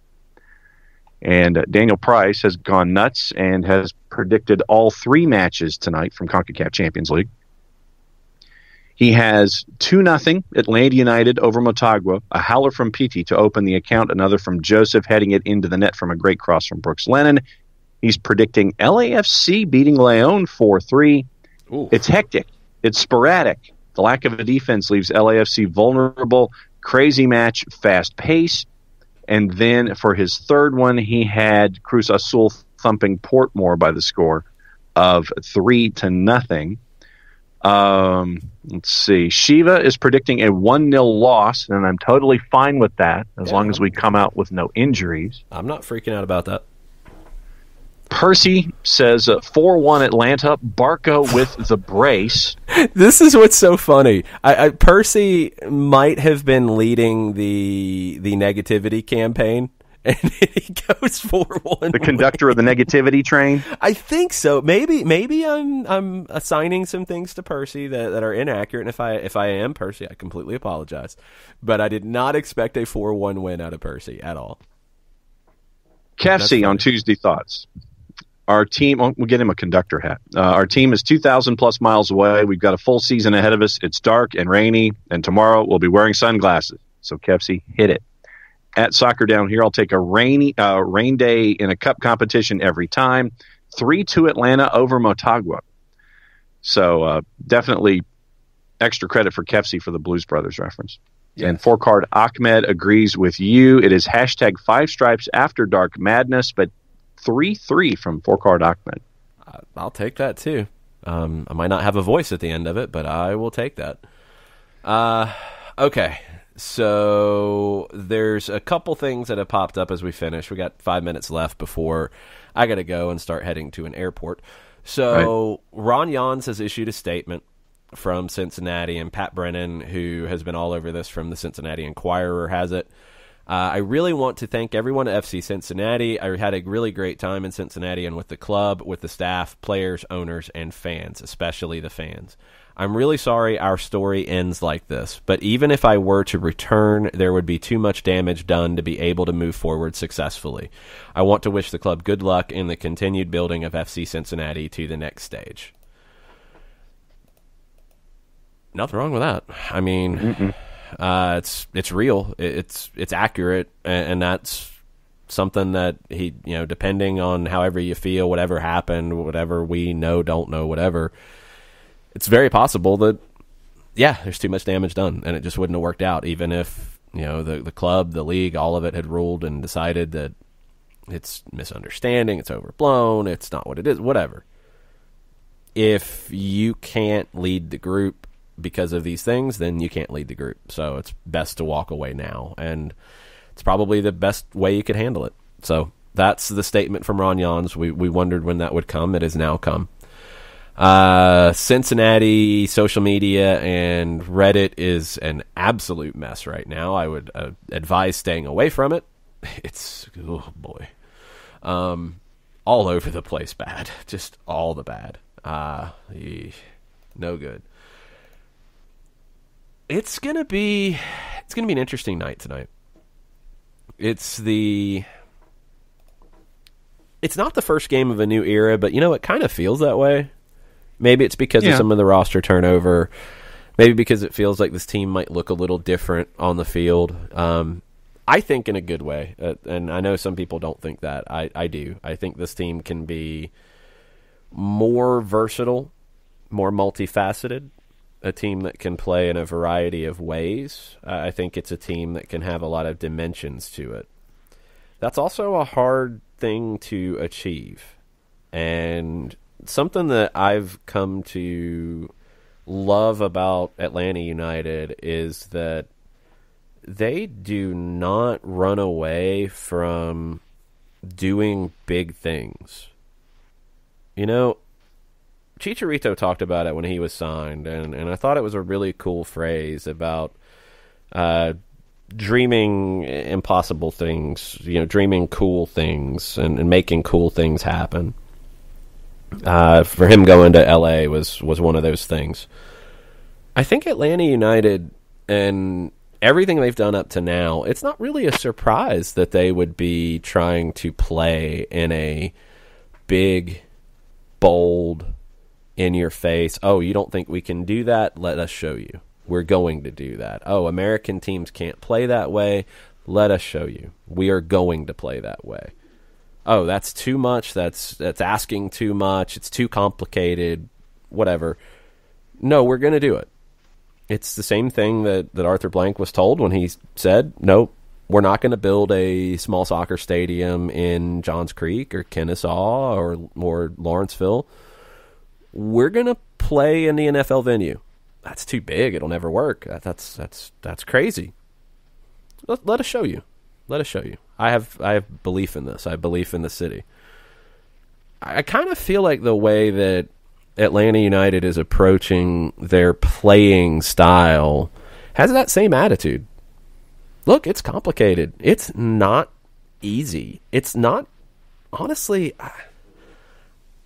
Speaker 2: And Daniel Price has gone nuts and has predicted all 3 matches tonight from CONCACAF Champions League. He has 2-0 Atlanta United over Motagua, a howler from PT to open the account, another from Joseph heading it into the net from a great cross from Brooks Lennon. He's predicting LAFC beating Leon 4-3. Ooh. It's hectic. It's sporadic. The lack of a defense leaves LAFC vulnerable. Crazy match, fast pace. And then for his third one, he had Cruz Azul thumping Portmore by the score of 3-0. Let's see. Shiva is predicting a 1-0 loss, and I'm totally fine with that as long as we come out with no injuries.
Speaker 1: I'm not freaking out about that.
Speaker 2: Percy says 4-1 Atlanta. Barco with the brace.
Speaker 1: This is what's so funny. Percy might have been leading the negativity campaign. And he goes 4-1.
Speaker 2: The conductor of the negativity train?
Speaker 1: I think so. Maybe I'm assigning some things to Percy that are inaccurate, and if I am Percy, I completely apologize. But I did not expect a 4-1 win out of Percy at all.
Speaker 2: Kefsey on Tuesday Thoughts. Our team, we'll get him a conductor hat. Our team is 2,000 plus miles away. We've got a full season ahead of us. It's dark and rainy, and tomorrow we'll be wearing sunglasses. So Kefsey, hit it. At Soccer Down Here, I'll take a rain day in a cup competition every time. 3-2 Atlanta over Motagua. So definitely extra credit for Kefsey for the Blues Brothers reference. Yes. And 4-card Ahmed agrees with you. It is hashtag 5 Stripes After Dark Madness, but 3-3 from 4-card Ahmed.
Speaker 1: I'll take that too. I might not have a voice at the end of it, but I will take that. Okay. So there's a couple things that have popped up as we finish. We got 5 minutes left before I got to go and start heading to an airport. So right. Ron Jans has issued a statement from Cincinnati, and Pat Brennan, who has been all over this from the Cincinnati Enquirer, has it. I really want to thank everyone at FC Cincinnati. I had a really great time in Cincinnati and with the club, with the staff, players, owners, and fans, especially the fans. I'm really sorry our story ends like this, but even if I were to return, there would be too much damage done to be able to move forward successfully. I want to wish the club good luck in the continued building of FC Cincinnati to the next stage. Nothing wrong with that. I mean, it's real. It's accurate, and that's something that he, depending on however you feel, whatever happened, whatever we know, don't know, whatever. It's very possible that, there's too much damage done, and it just wouldn't have worked out, even if, the club, the league, all of it had ruled and decided that it's misunderstanding, it's overblown, it's not what it is, whatever. If you can't lead the group because of these things, then you can't lead the group. So it's best to walk away now, and it's probably the best way you could handle it. So That's the statement from Ron Jans. We wondered when that would come. It has now come. Cincinnati social media and Reddit is an absolute mess right now. I would advise staying away from it. It's, oh boy, all over the place bad. Just all the bad. No good. It's gonna be an interesting night tonight. It's not the first game of a new era, but it kind of feels that way. Maybe it's because of some of the roster turnover. Maybe because it feels like this team might look a little different on the field. I think in a good way, and I know some people don't think that. I do. I think this team can be more versatile, more multifaceted, a team that can play in a variety of ways. I think it's a team that can have a lot of dimensions to it. That's also a hard thing to achieve. And something that I've come to love about Atlanta United is that they do not run away from doing big things. Chicharito talked about it when he was signed, and I thought it was a really cool phrase about dreaming impossible things, dreaming cool things and making cool things happen. For him going to LA was one of those things. I think Atlanta United and everything they've done up to now, it's not really a surprise that they would be trying to play in a big, bold, in your face, oh, you don't think we can do that? Let us show you. We're going to do that. Oh, American teams can't play that way. Let us show you. We are going to play that way. Oh, that's too much. That's asking too much. It's too complicated. Whatever. No, we're going to do it. It's the same thing that Arthur Blank was told when he said, nope, we're not going to build a small soccer stadium in Johns Creek or Kennesaw or Lawrenceville. We're going to play in the NFL venue. That's too big. It'll never work. That's crazy. Let us show you. Let us show you. I have belief in this. I have belief in the city. I kind of feel like the way that Atlanta United is approaching their playing style has that same attitude. Look, it's complicated. It's not easy. It's not, honestly,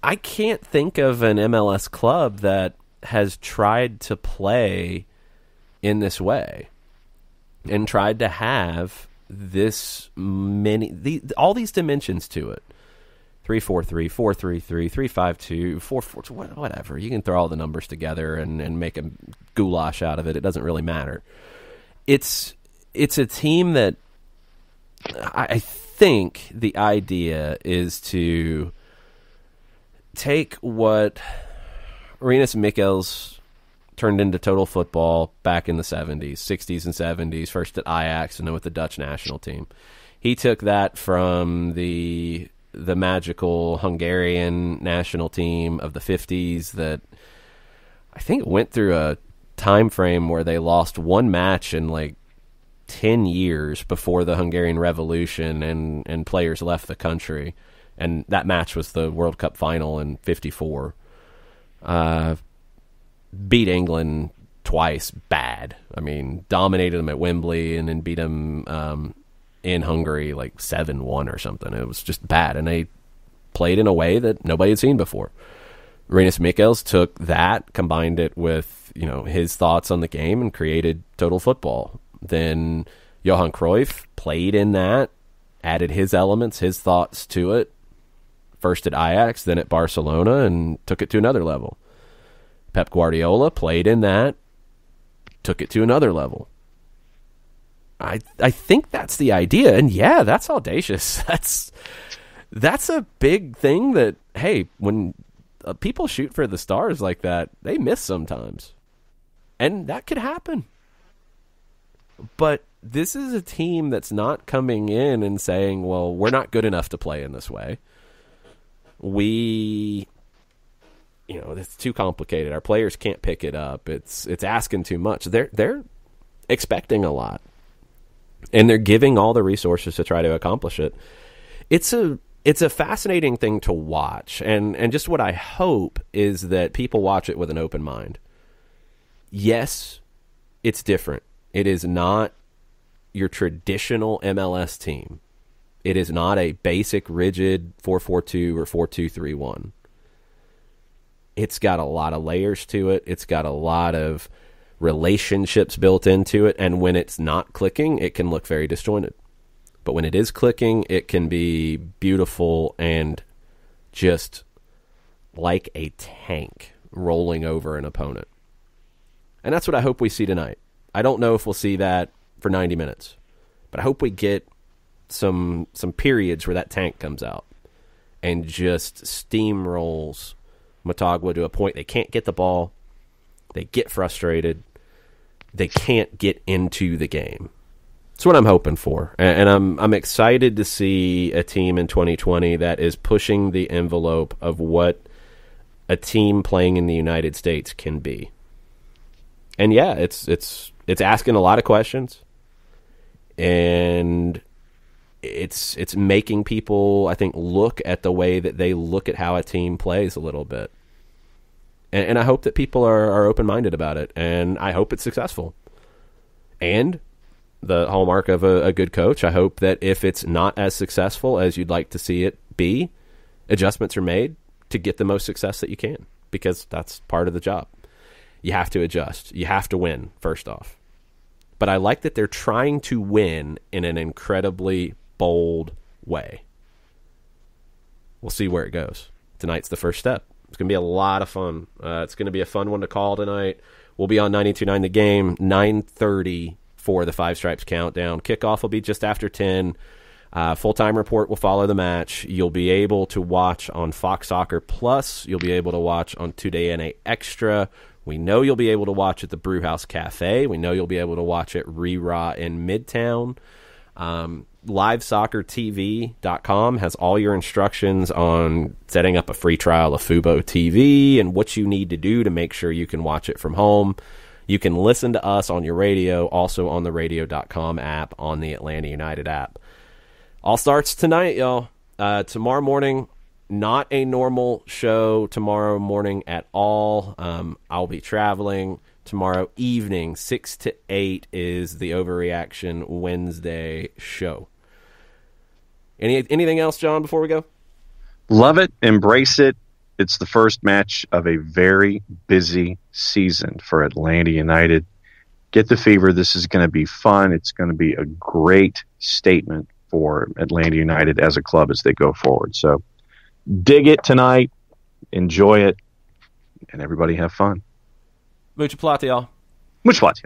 Speaker 1: I can't think of an MLS club that has tried to play in this way and tried to have this many, all these dimensions to it. 3-4-3, 4-3-3, 3-5-2, 4-4, whatever. You can throw all the numbers together and make a goulash out of it. It doesn't really matter. It's a team that I think the idea is to take what Rinus Michels turned into total football back in the 70s, 60s and 70s, first at Ajax and then with the Dutch national team. He took that from the magical Hungarian national team of the 50s that I think went through a time frame where they lost one match in like 10 years before the Hungarian Revolution and players left the country. And that match was the World Cup final in 54. Beat England twice bad. I mean, dominated them at Wembley and then beat them in Hungary like 7-1 or something. It was just bad. And they played in a way that nobody had seen before. Rinus Michels took that, combined it with, his thoughts on the game and created total football. Then Johan Cruyff played in that, added his elements, his thoughts to it. First at Ajax, then at Barcelona, and took it to another level. Pep Guardiola played in that, took it to another level. I think that's the idea, and yeah, that's audacious. That's a big thing that, hey, when people shoot for the stars like that, they miss sometimes. And that could happen. But this is a team that's not coming in and saying, well, we're not good enough to play in this way. It's too complicated. Our players can't pick it up. It's asking too much. They're expecting a lot. And they're giving all the resources to try to accomplish it. It's a fascinating thing to watch, and just what I hope is that people watch it with an open mind. Yes, it's different. It is not your traditional MLS team. It is not a basic, rigid 4-4-2 or 4-2-3-1. It's got a lot of layers to it. It's got a lot of relationships built into it, and when it's not clicking, it can look very disjointed. But when it is clicking, it can be beautiful and just like a tank rolling over an opponent. And that's what I hope we see tonight. I don't know if we'll see that for 90 minutes, but I hope we get some periods where that tank comes out and just steamrolls Motagua to a point they can't get the ball, they get frustrated, they can't get into the game. That's what I'm hoping for, and I'm excited to see a team in 2020 that is pushing the envelope of what a team playing in the United States can be. And yeah, it's asking a lot of questions, and it's making people, I think, look at the way that they look at how a team plays a little bit. And I hope that people are open-minded about it, and I hope it's successful. And the hallmark of a good coach, I hope that if it's not as successful as you'd like to see it be, adjustments are made to get the most success that you can, because that's part of the job. You have to adjust. You have to win, first off. But I like that they're trying to win in an incredibly bold way. We'll see where it goes. Tonight's the first step. It's going to be a lot of fun. It's going to be a fun one to call tonight. We'll be on 92.9 The Game, 9:30 for the Five Stripes Countdown. Kickoff will be just after 10. Full-time report will follow the match. You'll be able to watch on Fox Soccer Plus. You'll be able to watch on Today NA Extra. We know you'll be able to watch at the Brewhouse Cafe. We know you'll be able to watch at Re-Raw in Midtown. LiveSoccerTV.com has all your instructions on setting up a free trial of Fubo TV and what you need to do to make sure you can watch it from home. You can listen to us on your radio, also on the radio.com app, on the Atlanta United app. All starts tonight, y'all. Tomorrow morning, not a normal show tomorrow morning at all. I'll be traveling. Tomorrow evening, 6 to 8, is the Overreaction Wednesday show. Anything else, John, before we go?
Speaker 2: Love it. Embrace it. It's the first match of a very busy season for Atlanta United. Get the fever. This is going to be fun. It's going to be a great statement for Atlanta United as a club as they go forward. So dig it tonight. Enjoy it. And everybody have fun.
Speaker 1: Mucho plata, y'all.
Speaker 2: Mucho plata.